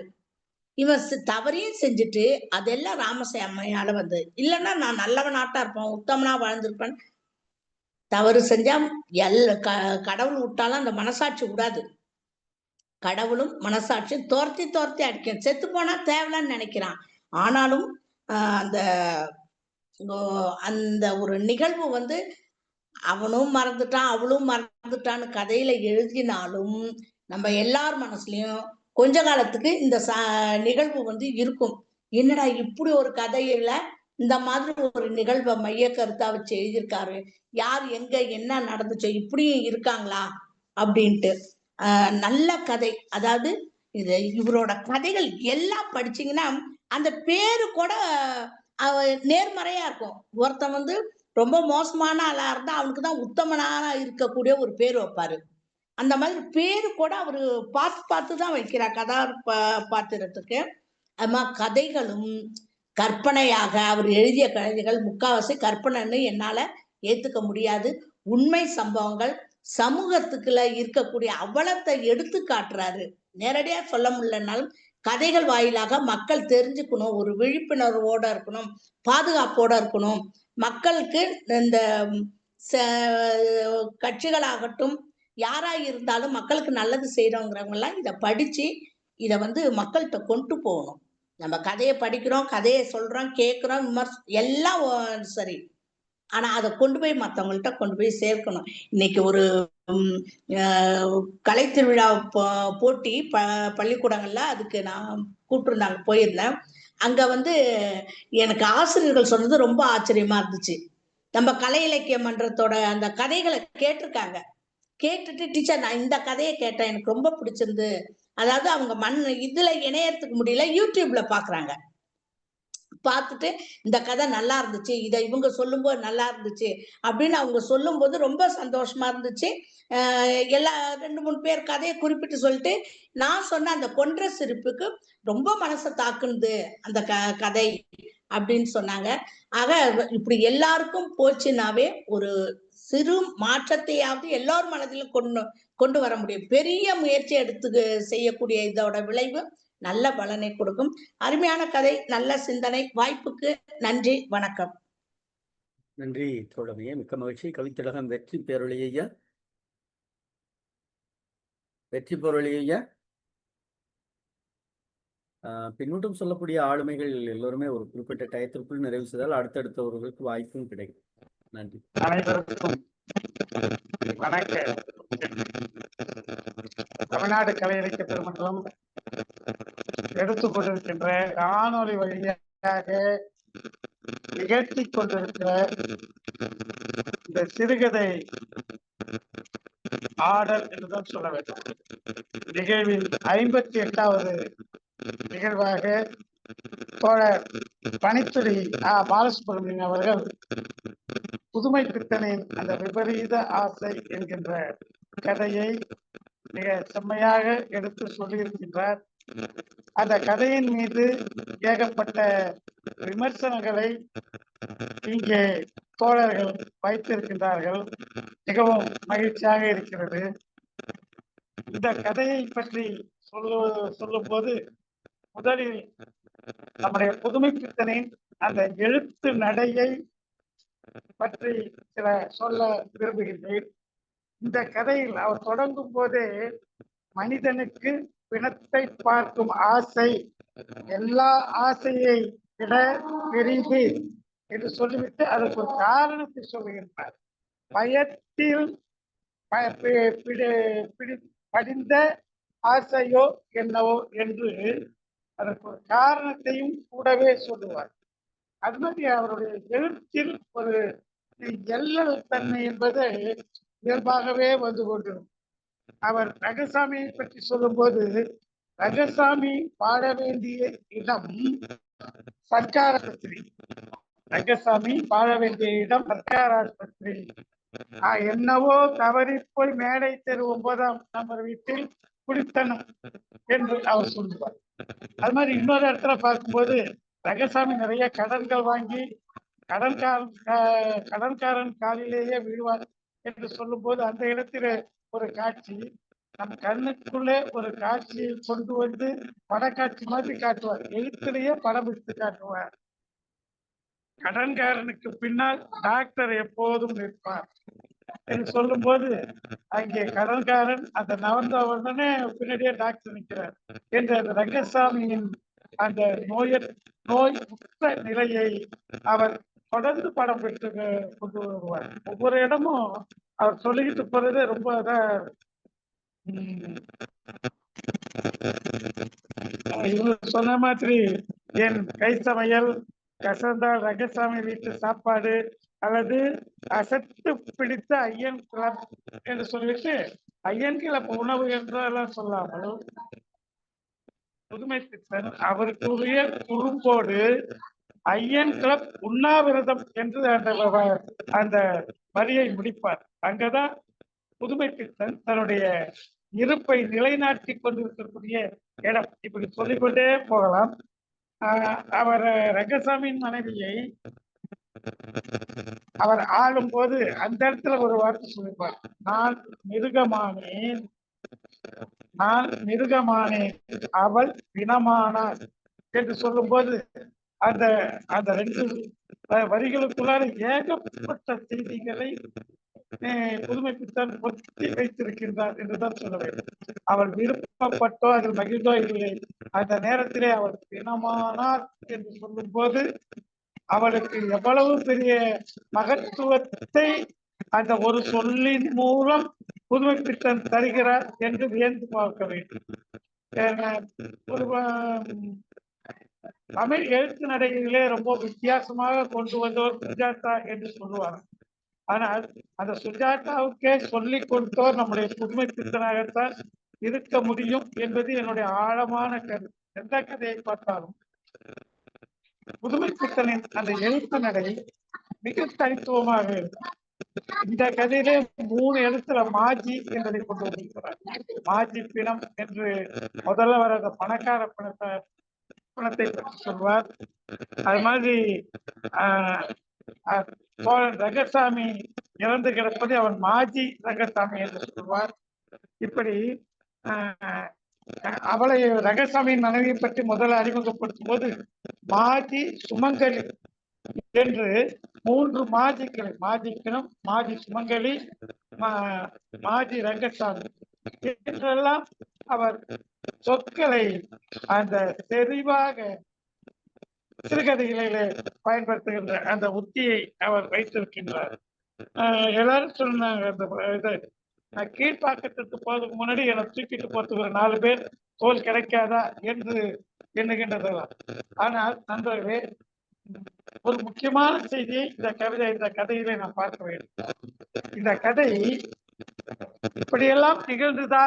இவன் தவறையும் செஞ்சுட்டு அதெல்லாம் ராமசாமியால வந்து, இல்லைன்னா நான் நல்லவனாட்டா இருப்பேன், உத்தமனா வாழ்ந்திருப்பேன். தவறு செஞ்சா கடவுள் விட்டாலும் அந்த மனசாட்சி விடாது. கடவுளும் மனசாட்சியும் தோர்த்தி அடிக்கும். செத்து போனா தேவலன்னு நினைக்கிறான். ஆனாலும் அந்த ஒரு நிகழ்வு வந்து அவனும் மறந்துட்டான் அவளும் மறந்துட்டான்னு கதையில எழுதினாலும் நம்ம எல்லார் மனசுலயும் கொஞ்ச காலத்துக்கு இந்த நிகழ்வு வந்து இருக்கும். என்னடா இப்படி ஒரு கதையில இந்த மாதிரி ஒரு நிகழ்வை மைய கருத்தா வச்சு எழுதியிருக்காரு, யார் எங்க என்ன நடந்துச்சோ இப்படியும் இருக்காங்களா அப்படின்ட்டு. நல்ல கதை. அதாவது இவரோட கதைகள் எல்லாம் படிச்சீங்கன்னா அந்த பேரு கூட நேர்மறையா இருக்கும். ஒருத்தன் வந்து ரொம்ப மோசமான ஆளா இருந்தா அவனுக்கு தான் உத்தமனா இருக்கக்கூடிய ஒரு பேர் வைப்பாரு. அந்த மாதிரி பேரு கூட அவரு பார்த்து பார்த்து தான் வைக்கிறார் பாத்திரத்துக்கு. அது மாதிரி கதைகளும் கற்பனையாக அவர் எழுதிய கதைகள் முக்காவாசி கற்பனைன்னு என்னால ஏத்துக்க முடியாது. உண்மை சம்பவங்கள் சமூகத்துக்குள்ள இருக்கக்கூடிய அவலத்தை எடுத்து காட்டுறாரு. நேரடியா சொல்ல முடியலனாலும் கதைகள் வாயிலாக மக்கள் தெரிஞ்சுக்கணும், ஒரு விழிப்புணர்வோட இருக்கணும், பாதுகாப்போட இருக்கணும். மக்களுக்கு இந்த கட்சிகளாகட்டும் யாரா இருந்தாலும் மக்களுக்கு நல்லது செய்யறவங்கிறவங்க எல்லாம் இதை படிச்சு இதை மக்கள்கிட்ட கொண்டு போகணும். நம்ம கதையை படிக்கிறோம், கதையை சொல்றோம், கேட்கிறோம், எல்லாம் சரி. ஆனா அதை கொண்டு போய் மற்றவங்கள்ட்ட கொண்டு போய் சேர்க்கணும். இன்னைக்கு ஒரு கலை திருவிழா போட்டி பள்ளிக்கூடங்கள்ல அதுக்கு நான் கூப்பிட்டுருந்தாங்க, போயிருந்தேன். அங்க எனக்கு ஆசிரியர்கள் சொன்னது ரொம்ப ஆச்சரியமா இருந்துச்சு. நம்ம கலை இலக்கிய மன்றத்தோட அந்த கதைகளை கேட்டிருக்காங்க. கேட்டுட்டு டீச்சர் நான் இந்த கதையை கேட்டேன், எனக்கு ரொம்ப பிடிச்சிருந்து. அதாவது அவங்க இதுல இணையறதுக்கு முடியல, யூடியூப்ல பாக்குறாங்க. பார்த்துட்டு இந்த கதை நல்லா இருந்துச்சு, இதை இவங்க சொல்லும்போது நல்லா இருந்துச்சு அப்படின்னு அவங்க சொல்லும் போது ரொம்ப சந்தோஷமா இருந்துச்சு. எல்லா 2-3 பேர் கதையை குறிப்பிட்டு சொல்லிட்டு நான் சொன்ன அந்த கொன்ற சிரிப்புக்கு ரொம்ப மனசை தாக்குனது அந்த கதை அப்படின்னு சொன்னாங்க. ஆக இப்படி எல்லாருக்கும் போச்சுனாவே ஒரு சிறு மாற்றத்தையாவது எல்லார் மனதிலும் கொண்டு வர முடியும். பெரிய முயற்சி எடுத்து செய்யக்கூடிய இதோட விளைவு நல்ல பலனை கொடுக்கும். அருமையான கதை, நல்ல சிந்தனை. வாய்ப்புக்கு நன்றி, வணக்கம். நன்றி தோழமையே, மிக்க மகிழ்ச்சி. கவித்திலகம் வெற்றி பேரொளி ஐயா. வெற்றி பேரொளி ஐயா. பின்னூட்டம் சொல்லக்கூடிய ஆளுமைகள் எல்லோருமே ஒரு குறிப்பிட்ட டயத்திற்குள் நிறைவு செய்தால் அடுத்தடுத்தவர்களுக்கு வாய்ப்பும் கிடைக்கும். நன்றி. அனைவருக்கும் வணக்கம். தமிழ்நாடு கலை இலக்கிய பெருமன்றம் எடுத்துக் கொண்டிருக்கின்ற காணொலி வழியாக நிகழ்த்தி கொண்டிருக்கிற இந்த சிறுகதை ஆடல் என்றுதான் சொல்ல வேண்டும். நிகழ்வில் 58வது நிகழ்வாக தோழர் பணித்துறை பாலசுப்ரமணியன் அவர்கள் புதுமை பித்தனின் அந்த விபரீத ஆசை என்கின்ற கதையை மிக செம்மையாக எடுத்து சொல்லியிருக்கின்றார். அந்த கதையின் மீது ஏகப்பட்ட விமர்சனங்களை இங்கே தோழர்கள் வைத்திருக்கின்றார்கள். மிகவும் மகிழ்ச்சியாக இருக்கிறது. இந்த கதையை பற்றி சொல்லும் போது முதலில் நம்முடைய புதுமை பித்தனின் அந்த எழுத்து நடையை பற்றி சில சொல்ல விரும்புகின்றேன். இந்த கதையில் அவர் தொடங்கும் போதே மனிதனுக்கு பிணத்தை பார்க்கும் ஆசை எல்லா ஆசையை விட பெரிது என்று சொல்லிவிட்டு அதற்கு ஒரு காரணத்தை சொல்லுகின்றார். பயத்தில் படிந்த ஆசையோ என்னவோ என்று அதற்கு ஒரு காரணத்தையும் கூடவே சொல்லுவார். அது மாதிரி அவருடைய எழுத்தில் ஒரு எல்லல் தன்மை என்பது இயல்பாகவே வந்து கொண்டிருக்கும். அவர் ரங்கசாமியை பற்றி சொல்லும் போது ரங்கசாமி பாட வேண்டிய இடம் சர்க்கார் ஆஸ்பத்திரி. ரங்கசாமி பாட வேண்டிய இடம் சர்க்கார் ஆஸ்பத்திரி. என்னவோ தவறி போய் மேடை தெரு 9ஆம் நம்பர் வீட்டில் குடித்தனம் என்று அவர் சொல்லுவார். அது மாதிரி இன்னொரு இடத்துல பார்க்கும்போது ரங்கசாமி நிறைய கடன்கள் வாங்கி கடன்காரன் காலிலேயே விழுவார் என்று சொல்லும் போது அந்த இடத்துல ஒரு காட்சி நம் கண்ணுக்குள்ளே ஒரு காட்சியை கொண்டு வந்து படக்காட்சி மாதிரி காட்டுவார். எழுத்திலேயே படம் எடுத்து காட்டுவார். கடன்காரனுக்கு பின்னால் டாக்டர் எப்போதும் நிற்பார் என்று சொல்லும் போது அங்கே கடன்காரன் அந்த நவர்ந்த உடனே பின்னாடியே டாக்டர் நிற்கிறார் என்ற அந்த ரங்கசாமியின் அந்த நோய் முக்த நிலையை அவர் தொடர்ந்து படம் பெற்று கொண்டு வருவார். ஒவ்வொரு இடமும் அவர் சொல்லிக்கிட்டு போறது ரொம்ப இவர் சொன்ன மாதிரி என் கை சமையல் கசந்தால் ரங்கசாமி வீட்டு சாப்பாடு அல்லது அசத்து பிடித்த ஐயன் கிளப் என்று சொல்லிட்டு ஐயன் கிளப் உணவு என்றெல்லாம் சொல்லாமல் புதுமை பித்தன் அவருக்குரிய குறும்போடு ஐயன் கிளப் உண்ணாவிரதம் என்று அந்த வரியை முடிப்பார். அங்கதான் புதுமை பித்தன் தன்னுடைய இருப்பை நிலைநாட்டி கொண்டிருக்கக்கூடிய இடம். இப்படி சொல்லிக்கொண்டே போகலாம். அவர் ரங்கசாமியின் மனைவியை அவர் ஆளும் போது அந்த இடத்துல ஒரு வார்த்தை சொல்லியிருப்பார், நான் மிருகமானேன், நான் மிருகமானேன், அவள் பிணமானார் என்று சொல்லும் போது அந்த அந்த 2 வரிகளுக்குள்ளார ஏகப்பட்ட செய்திகளை புதுமை பித்தன் பொத்தி வைத்திருக்கின்றார் என்றுதான் சொல்ல வேண்டும். அவள் விருப்பப்பட்டோ அதில் மகிழ்ந்தோ இல்லை. அந்த நேரத்திலே அவள் பிணமானார் என்று சொல்லும் போது அவளுக்கு எவ்வளவு பெரிய மகத்துவத்தை அந்த ஒரு சொல்லின் மூலம் புதுமை பித்தன் தருகிறார் என்று வியந்து பார்க்க வேண்டும். ஒரு தமிழ் எழுத்து நடைகளிலே ரொம்ப வித்தியாசமாக கொண்டு வந்தவர் சுஜாதா என்று சொல்லுவாங்க. ஆனால் அந்த சுஜாதாவுக்கே சொல்லிக் கொடுத்தோர் நம்முடைய புதுமை பித்தனாகத்தான் இருக்க முடியும் என்பது என்னுடைய ஆழமான கருத்து. எந்த கதையை பார்த்தாலும் புதுமை பித்தனின் அந்த எழுத்து நடை மிக தனித்துவமாக இருக்கும். இந்த கதையிலே 3 எழுத்துல மாஜி என்பதை கொண்டு வந்திருக்கிறார். மாஜி பிணம் என்று முதல்ல வர அந்த பணக்கார பணத்தை பற்றி சொல்வார். அது மாதிரி சோழன் ரங்கசாமி இறந்து கிடப்பதை அவன் மாஜி ரங்கசாமி என்று சொல்வார். இப்படி அவளை ரங்கசாமியின் மனைவியை பற்றி முதல்ல அறிமுகப்படுத்தும் போது மாஜி சுமங்கலி என்று 3 மாஜிக்களை, மாஜி பிணம், மாஜி சுமங்கலி, மாஜி ரங்கசாமி என்றெல்லாம் அவர் சொற்களை அந்த தெளிவாக சிறுகதைகளிலே பயன்படுத்துகின்ற அந்த உத்தியை அவர் வைத்திருக்கின்றார். எல்லாரும் சொன்னாங்க, அந்த கீழ்ப்பாக்கத்திற்கு போறதுக்கு முன்னாடி என்னை தூக்கிட்டு போறதுக்கு ஒரு 4 பேர் தோல் கிடைக்காதா என்று எண்ணுகின்றதெல்லாம். ஆனால் நண்பர்களே, ஒரு முக்கியமான செய்தியை இந்த கதையிலே நாம் பார்க்க வேண்டும். இந்த கதை இப்படியெல்லாம் நிகழ்ந்ததா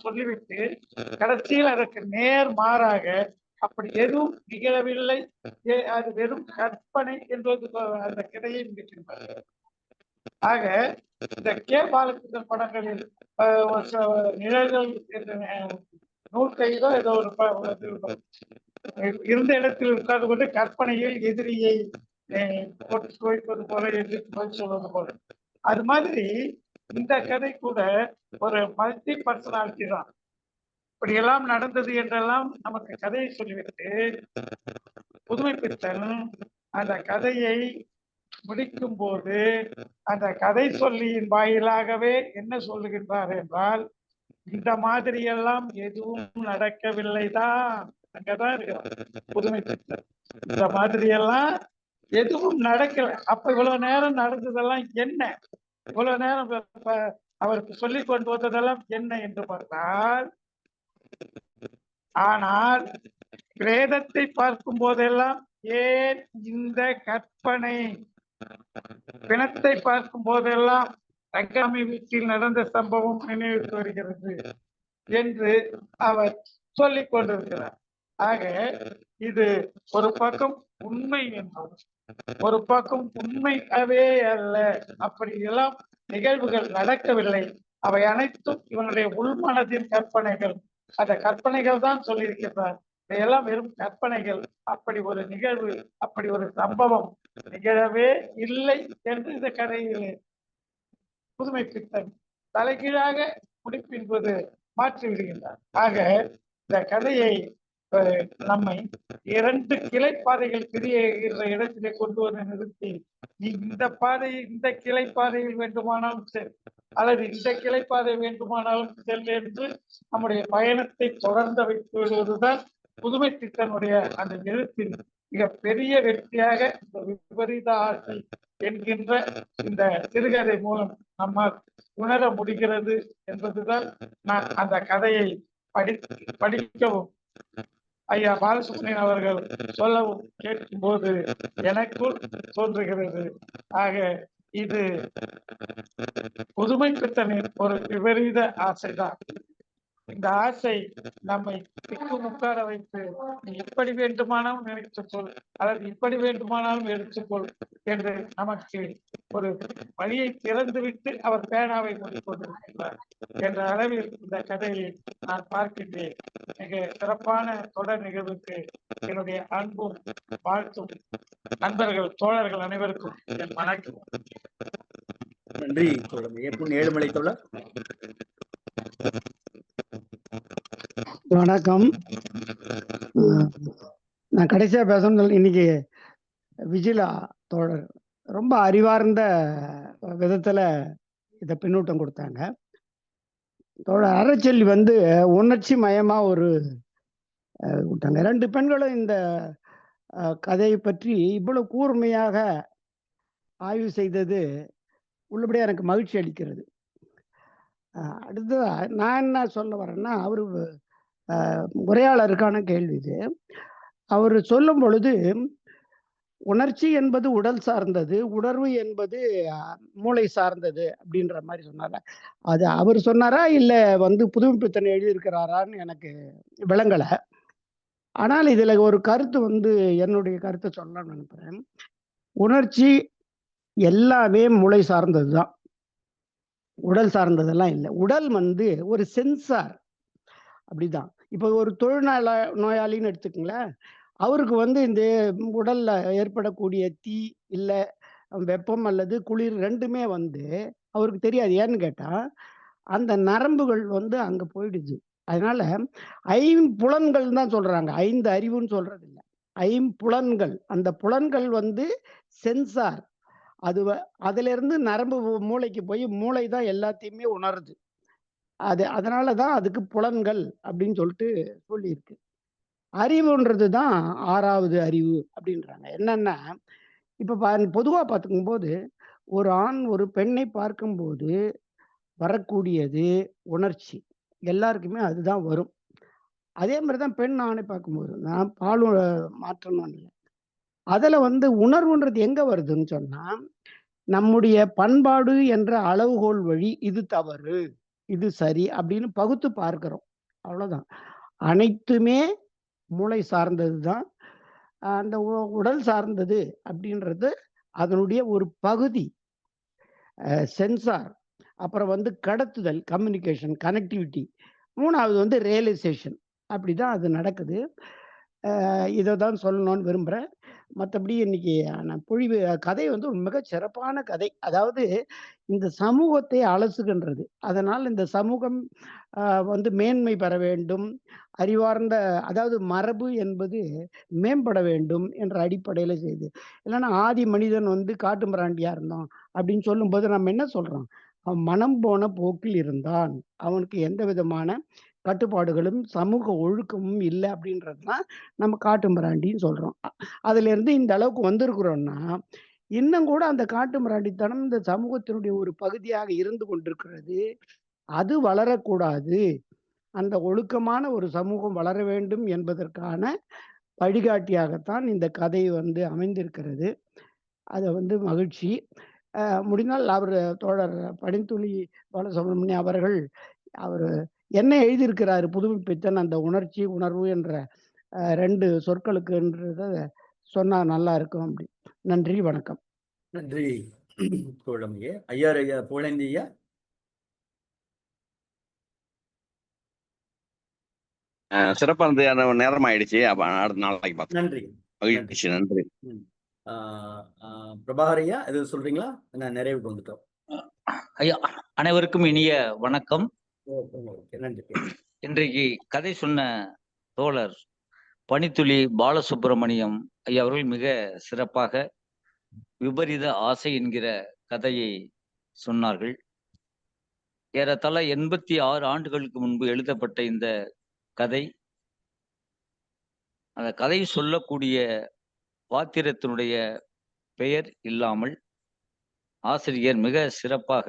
சொல்லிவிட்டு கடைசியில் அதற்கு நேர் மாறாக அப்படி எதுவும் நிகழவில்லை, அது வெறும் கற்பனை என்பது அந்த கதையை முடிக்கின்றார். ஆக இந்த கே. பாலச்சந்திரன் படங்களில் நிழல்கள் என்ற நூற்கையிலோ ஏதோ ஒரு இருந்த இடத்தில் உட்கார்ந்து கொண்டு கற்பனையில் எதிரியை வைப்பது போல, என்று சொல்வது போல, அது மாதிரி இந்த கதை கூட ஒரு மல்டி பர்சனாலிட்டி தான். இப்படி எல்லாம் நடந்தது என்றெல்லாம் நமக்கு கதையை சொல்லிவிட்டு புதுமை பித்தன் அந்த கதையை முடிக்கும் போது அந்த கதை சொல்லியின் வாயிலாகவே என்ன சொல்லுகின்றார் என்றால், இந்த மாதிரி எல்லாம் எதுவும் நடக்கவில்லைதான். அங்கதான் இருக்கிறார் புதுமை பித்தன். இந்த மாதிரி எல்லாம் எதுவும் நடக்கல. அப்ப இவ்வளவு நேரம் நடந்ததெல்லாம் என்ன, இவ்வளவு நேரம் அவருக்கு சொல்லிக் கொண்டு வந்ததெல்லாம் என்ன என்று பார்த்தால், ஆனால் பிரேதத்தை பார்க்கும் போதெல்லாம் ஏன் இந்த கற்பனை, பிணத்தை பார்க்கும் போதெல்லாம் ரங்கசாமி வீட்டில் நடந்த சம்பவம் நினைவுக்கு வருகிறது என்று அவர் சொல்லிக் கொண்டிருக்கிறார். ஆக இது ஒரு பக்கம் உண்மை என்றும் ஒரு பக்கம் உண்மையாகவே அல்ல, அப்படி எல்லாம் நிகழ்வுகள் நடக்கவில்லை, அவை அனைத்தும் இவனுடைய உள்மனதின் கற்பனைகள். அந்த கற்பனைகள் தான் சொல்லியிருக்கிறார், இதையெல்லாம் வெறும் கற்பனைகள், அப்படி ஒரு நிகழ்வு, அப்படி ஒரு சம்பவம் நிகழவே இல்லை என்று இந்த கதையில் புதுமை பித்தன் தலைகீழாக முடிப்பின் போது மாற்றி விடுகின்றார். ஆக இந்த கதையை நம்மை 2 கிளைப்பாதைகள் பிரிகிற இடத்திலே கொண்டு வந்து நிறுத்தி, நீ இந்த பாதையை இந்த கிளைப்பாதையில் வேண்டுமானாலும் செல், அல்லது இந்த கிளைப்பாதை வேண்டுமானாலும் செல் என்று நம்முடைய பயணத்தை தொடர்ந்து வைத்து விடுவதுதான் புதுமை பித்தனுடைய அந்த எழுத்தின் மிக பெரிய வெற்றியாக இந்த விபரீத ஆசை என்கின்ற இந்த சிறுகதை மூலம் நம்மால் உணர முடிகிறது என்பதுதான் நான் அந்த கதையை படிக்கவும் ஐயா பாலசுப்ரமணியன் அவர்கள் சொல்லவும் கேட்கும் போது எனக்குள் தோன்றுகிறது. ஆக இது புதுமை பித்தனின் ஒரு விபரீத ஆசைதான். இந்த ஆசை நம்மை திக்குமுக்காட வைத்து நீ எப்படி வேண்டுமானாலும் நினைத்துக்கொள், அல்லது இப்படி வேண்டுமானாலும் எடுத்துக்கொள் என்று நமக்கு ஒரு வழியை திறந்துவிட்டு அவர் பேனாவை மூடிக்கொண்டிருக்கிறார் என்ற அளவில் இந்த கதையை நான் பார்க்கின்றேன். மிக சிறப்பான தொடர் நிகழ்வுக்கு என்னுடைய அன்பும் வாழ்த்தும். நண்பர்கள், தோழர்கள் அனைவருக்கும் என் வணக்கம். நன்றி தோழமையே. பொன் ஏழுமலை தோழர். வணக்கம். நான் கடைசியா பேசணும். இன்னைக்கு விஜிலா தோழர் ரொம்ப அறிவார்ந்த விதத்துல இத பின்னூட்டம் கொடுத்தாங்க. தோழர் அறச்செல்வி உணர்ச்சி மயமா ஒரு விட்டாங்க. 2 பெண்களும் இந்த கதையை பற்றி இவ்வளவு கூர்மையாக ஆய்வு செய்தது உள்ளபடியா எனக்கு மகிழ்ச்சி அளிக்கிறது. அடுத்ததா நான் என்ன சொல்ல வரேன்னா, அவரு உரையாளருக்கான கேள்வி இது. அவர் சொல்லும் பொழுது உணர்ச்சி என்பது உடல் சார்ந்தது, உணர்வு என்பது மூளை சார்ந்தது அப்படின்ற மாதிரி சொன்னார. அது அவர் சொன்னாரா இல்ல புதுமைப்பித்தன் எழுதியிருக்கிறாரான்னு எனக்கு விளங்கல. ஆனால் இதுல ஒரு கருத்து என்னுடைய கருத்தை சொல்லலாம்னு நினைக்கிறேன். உணர்ச்சி எல்லாமே மூளை சார்ந்ததுதான், உடல் சார்ந்ததெல்லாம் இல்லை. உடல் ஒரு சென்சார், அப்படிதான். இப்போ ஒரு நோயாளின்னு எடுத்துக்கங்களேன். அவருக்கு இந்த உடல்ல ஏற்படக்கூடிய தீ இல்ல வெப்பம் அல்லது குளிர் ரெண்டுமே அவருக்கு தெரியாது. ஏன்னு கேட்டா அந்த நரம்புகள் அங்க போயிடுது. அதனால 5 தான் சொல்றாங்க, 5 அறிவுன்னு சொல்றது இல்லை, 5 அந்த புலன்கள் சென்சார். அதுல இருந்து நரம்பு மூளைக்கு போய் மூளை தான் எல்லாத்தையுமே உணருது. அதனாலதான் அதுக்கு புலன்கள் அப்படின்னு சொல்லியிருக்கு. அறிவுன்றது தான் 6வது அறிவு அப்படின்றாங்க. என்னன்னா, இப்ப பொதுவா பார்த்துக்கும் போது ஒரு ஆண் ஒரு பெண்ணை பார்க்கும்போது வரக்கூடியது உணர்ச்சி, எல்லாருக்குமே அதுதான் வரும். அதே மாதிரிதான் பெண் ஆணை பார்க்கும்போது நான் பால் மாற்றணும் இல்லை. அதுல உணர்வுன்றது எங்க வருதுன்னு சொன்னா, நம்முடைய பண்பாடு என்ற அளவுகோல் வழி இது தவறு இது சரி அப்படின்னு பகுத்து பார்க்கிறோம். அவ்வளவுதான். அனைத்துமே மூளை சார்ந்தது தான். அந்த உடல் சார்ந்தது அப்படின்றது அதனுடைய ஒரு பகுதி, சென்சார். அப்புறம் கடத்துதல், கம்யூனிகேஷன், கனெக்டிவிட்டி. 3வது ரியலைசேஷன். அப்படிதான் அது நடக்குது. இதை தான் சொல்லணும்னு விரும்புகிறேன். மற்றபடி இன்னைக்கு பொழிவு கதை ஒரு மிக சிறப்பான கதை. அதாவது இந்த சமூகத்தை அலசுகின்றது. அதனால் இந்த சமூகம் மேன்மை பெற வேண்டும், அறிவார்ந்த, அதாவது மரபு என்பது மேம்பட வேண்டும் என்ற அடிப்படையில் செய்து. இல்லைன்னா ஆதி மனிதன் காட்டு மிராண்டியா இருந்தான் அப்படின்னு சொல்லும்போது நம்ம என்ன சொல்றோம்? அவன் மனம் போன போக்கில் இருந்தான், அவனுக்கு எந்த விதமான கட்டுப்பாடுகளும் சமூக ஒழுக்கமும் இல்லை அப்படின்றது தான் நம்ம காட்டு மிராண்டின்னு சொல்றோம். அதுல இருந்து இந்த அளவுக்கு வந்திருக்கிறோம்னா, இன்னும் கூட அந்த காட்டு மிராண்டித்தனம் இந்த சமூகத்தினுடைய ஒரு பகுதியாக இருந்து கொண்டிருக்கிறது. அது வளரக்கூடாது. அந்த ஒழுக்கமான ஒரு சமூகம் வளர வேண்டும் என்பதற்கான வழிகாட்டியாகத்தான் இந்த கதை அமைந்திருக்கிறது. அதை மகிழ்ச்சி. முடிந்தால் அவர் தோழர் பணித்துளி பாலசுப்ரமணியம் அவர்கள் அவர் என்ன எழுதியிருக்கிறாரு புதுமைப்பித்தன் அந்த உணர்ச்சி உணர்வு என்ற 2 சொற்களுக்குன்றத சொன்னா நல்லா இருக்கும். அப்படி. நன்றி, வணக்கம். நன்றி தோழமையே. ஐயா புகழேந்தி ஐயா. சிறப்பா இருந்து நேரம் ஆயிடுச்சு. அடுத்த நாளைக்கு பார்த்து. நன்றி. மகிழ்ச்சி. நன்றி. பிரபாகரையா எது சொல்றீங்களா? நான் நிறைவுக்கு வந்துட்டோம். ஐயா, அனைவருக்கும் இனிய வணக்கம். நன்றி. இன்றைக்கு கதை சொன்ன தோழர் பணித்துளி பாலசுப்ரமணியம் ஐயா அவர்கள் மிக சிறப்பாக விபரீத ஆசை என்கிற கதையை சொன்னார்கள். ஏறத்தாழ 86 ஆண்டுகளுக்கு முன்பு எழுதப்பட்ட இந்த கதை, அந்த கதை சொல்லக்கூடிய பாத்திரத்தினுடைய பெயர் இல்லாமல் ஆசிரியர் மிக சிறப்பாக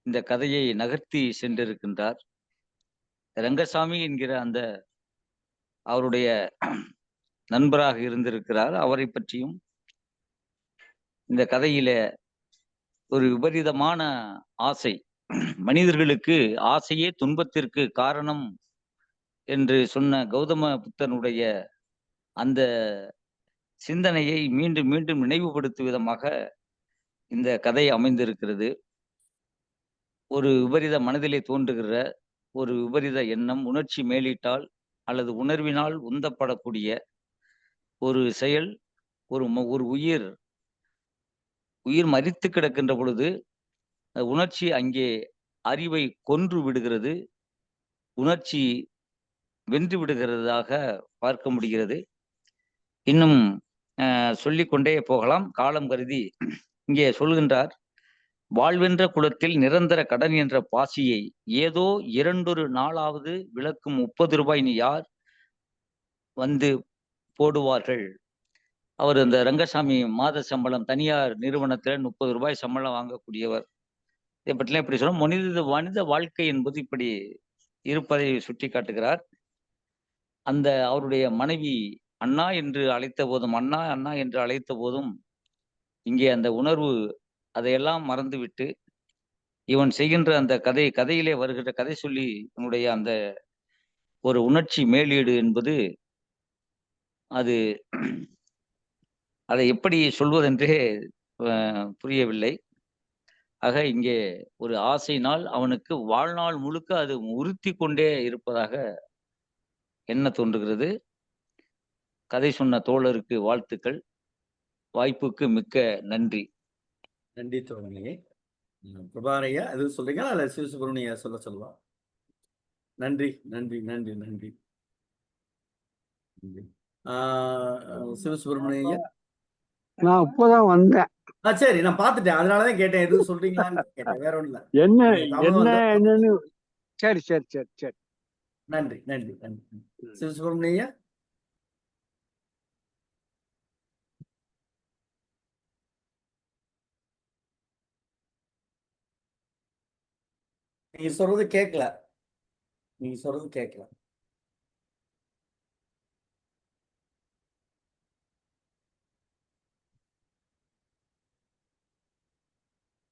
இந்த கதையை நகர்த்தி சென்றிருக்கின்றார். ரங்கசாமி என்கிற அந்த அவருடைய நண்பராக இருந்திருக்கிறார். அவரை பற்றியும் இந்த கதையில ஒரு விபரீதமான ஆசை, மனிதர்களுக்கு ஆசையே துன்பத்திற்கு காரணம் என்று சொன்ன கௌதம புத்தனுடைய அந்த சிந்தனையை மீண்டும் மீண்டும் நினைவுபடுத்தும் விதமாக இந்த கதை அமைந்திருக்கிறது. ஒரு விபரீத மனதிலே தோன்றுகிற ஒரு விபரீத எண்ணம் உணர்ச்சி மேலிட்டால் அல்லது உணர்வினால் உந்தப்படக்கூடிய ஒரு செயல், ஒரு உயிர் மரித்து கிடக்கின்ற பொழுது உணர்ச்சி அங்கே அறிவை கொன்று விடுகிறது, உணர்ச்சி வென்று விடுகிறதாக பார்க்க முடிகிறது. இன்னும் சொல்லிக்கொண்டே போகலாம், காலம் கருதி. இங்கே சொல்கின்றார், வாழ்வென்ற குலத்தில் நிரந்தர கடன் என்ற பாசியை ஏதோ 2 நாளாவது விளக்கும் 30 ரூபாய் நீ யார் வந்து போடுவார்கள். அவர் அந்த ரங்கசாமி மாத சம்பளம் தனியார் நிறுவனத்துல 30 ரூபாய் சம்பளம் வாங்கக்கூடியவர். இதை பற்றிலாம் இப்படி சொல்ல மனித வாழ்க்கை என்பது இப்படி இருப்பதை சுட்டி காட்டுகிறார். அந்த அவருடைய மனைவி அண்ணா என்று அழைத்த போதும், அண்ணா அண்ணா என்று அழைத்த போதும் இங்கே அந்த உணர்வு அதையெல்லாம் மறந்துவிட்டு இவன் செய்கின்ற அந்த கதையிலே வருகிற கதை சொல்லி இவனுடைய அந்த ஒரு உணர்ச்சி மேலீடு என்பது அது அதை எப்படி சொல்வதென்றே புரியவில்லை. ஆக இங்கே ஒரு ஆசையினால் அவனுக்கு வாழ்நாள் முழுக்க அது உறுத்தி கொண்டே இருப்பதாக என்ன தோன்றுகிறது. கதை சொன்ன தோழருக்கு வாழ்த்துக்கள். வாய்ப்புக்கு மிக்க நன்றி. நன்றி தோழர்களே. பிரபாரையா அது சொல்றீங்களா அல்ல சிவசுப்ரமணியா சொல்லுவா? நன்றி நன்றி நன்றி நன்றி. சிவசுப்ரமணியா, நான் இப்பதான் வந்தேன். சரி, நான் பார்த்துட்டேன், அதனாலதான் கேட்டேன் எதுவும் சொல்றீங்களான்னு கேட்டேன், வேற ஒண்ணும் இல்ல. என்னன்னு. சரி சரி சரி சரி. நன்றி நன்றி நன்றி. சிவசுப்ரமணியா, நீங்க சொல்றது கேட்கல.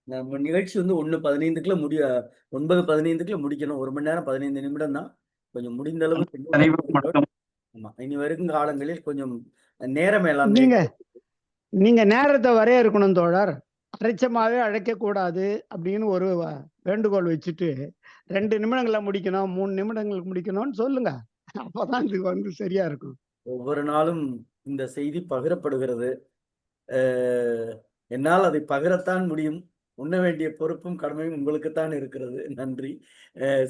நம்ம நிகழ்ச்சி 1:15 முடிக்கணும். 1 மணி நேரம் 15 நிமிடம் தான். கொஞ்சம் முடிந்த அளவு இனி வரும் காலங்களில் கொஞ்சம் நேரம் எல்லாம் நீங்க நேரத்தை வரையறுக்கணும் தோழர். அரைச்சமாவே அழைக்க கூடாது அப்படின்னு ஒரு வேண்டுகோள் வச்சுட்டு 2 நிமிடங்களை முடிக்கணும், 3 நிமிடங்களுக்கு முடிக்கணும்னு சொல்லுங்க. அப்பதான் இது சரியா இருக்கும். ஒவ்வொரு நாளும் இந்த செய்தி பகிரப்படுகிறது. என்னால் அதை பகிரத்தான் முடியும். உண்ண வேண்டிய பொறுப்பும் கடமையும் உங்களுக்குத்தான் இருக்கிறது. நன்றி.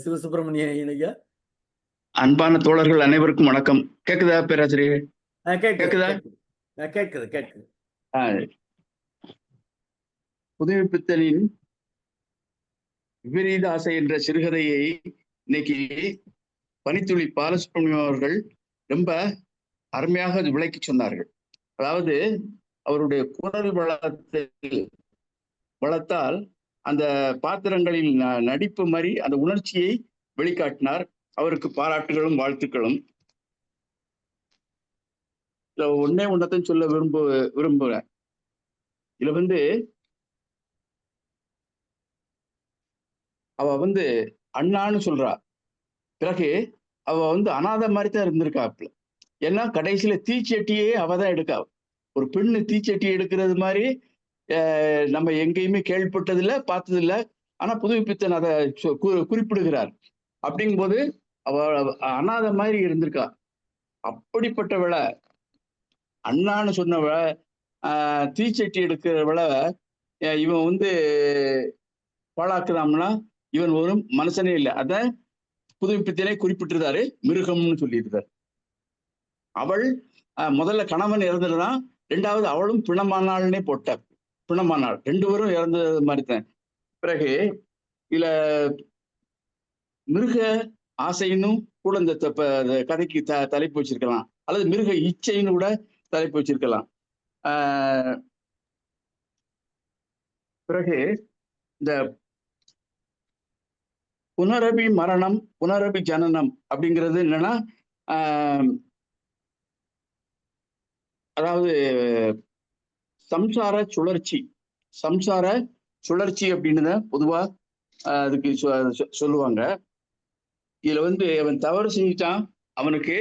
சிவசுப்ரமணிய ஐயா. அன்பான தோழர்கள் அனைவருக்கும் வணக்கம். கேக்குதா பேராசிரியர்? கேக்குதா? கேக்குது. புதுமைப்பித்தனின் விபரீத ஆசை என்ற சிறுகதையை இன்னைக்கு பனித்துளி பாலசுப்ரமணியம் அவர்கள் ரொம்ப அருமையாக விளக்கி சொன்னார்கள். அதாவது அவருடைய குரல் வளத்தால் அந்த பாத்திரங்களில் நடிப்பு மாதிரி அந்த உணர்ச்சியை வெளிக்காட்டினார். அவருக்கு பாராட்டுகளும் வாழ்த்துக்களும். ஒன்னத்தையும் சொல்ல விரும்புகிறேன். இதுல அவ அண்ணான்னு சொல்றா. பிறகு அவ அனாதை மாதிரி தான் இருந்திருக்காப்புல. ஏன்னா கடைசியில தீச்சட்டியே அவதான் எடுக்கா. ஒரு பெண்ணு தீச்சட்டி எடுக்கிறது மாதிரி நம்ம எங்கேயுமே கேள்விப்பட்டதில்லை, பார்த்ததில்லை. ஆனா புதுமைப்பித்தன் அதை குறிப்பிடுகிறார். அப்படிங்கும்போது அவ அனாத மாதிரி இருந்திருக்கா. அப்படிப்பட்டவளை அண்ணான்னு சொன்னவள தீச்சட்டி எடுக்கிறவள இவன் பாழாக்குறாம்னா இவன் ஒரு மனுஷனே இல்லை. அத புதுமைப்பித்தனே குறிப்பிட்டிருந்தாரு, மிருகம்னு சொல்லியிருக்காரு. அவள் முதல்ல கணவன் இறந்துடுறான், 2வது அவளும் பிணமானாள்னே போட்டார். பிணமானாள், 2 பேரும் இறந்தது மாதிரி தான். பிறகு இதுல மிருக ஆசைன்னு கூட இந்த கதைக்கு தலைப்பு வச்சிருக்கலாம், அல்லது மிருக இச்சைன்னு கூட தலைப்பு வச்சிருக்கலாம். பிறகு இந்த புனரபி மரணம், புனரபி ஜனனம் அப்படிங்கிறது என்னன்னா, அதாவது சம்சார சுழற்சி அப்படின்னு பொதுவா அதுக்கு சொல்லுவாங்க. இதுல அவன் தவறு செஞ்சுட்டான், அவனுக்கு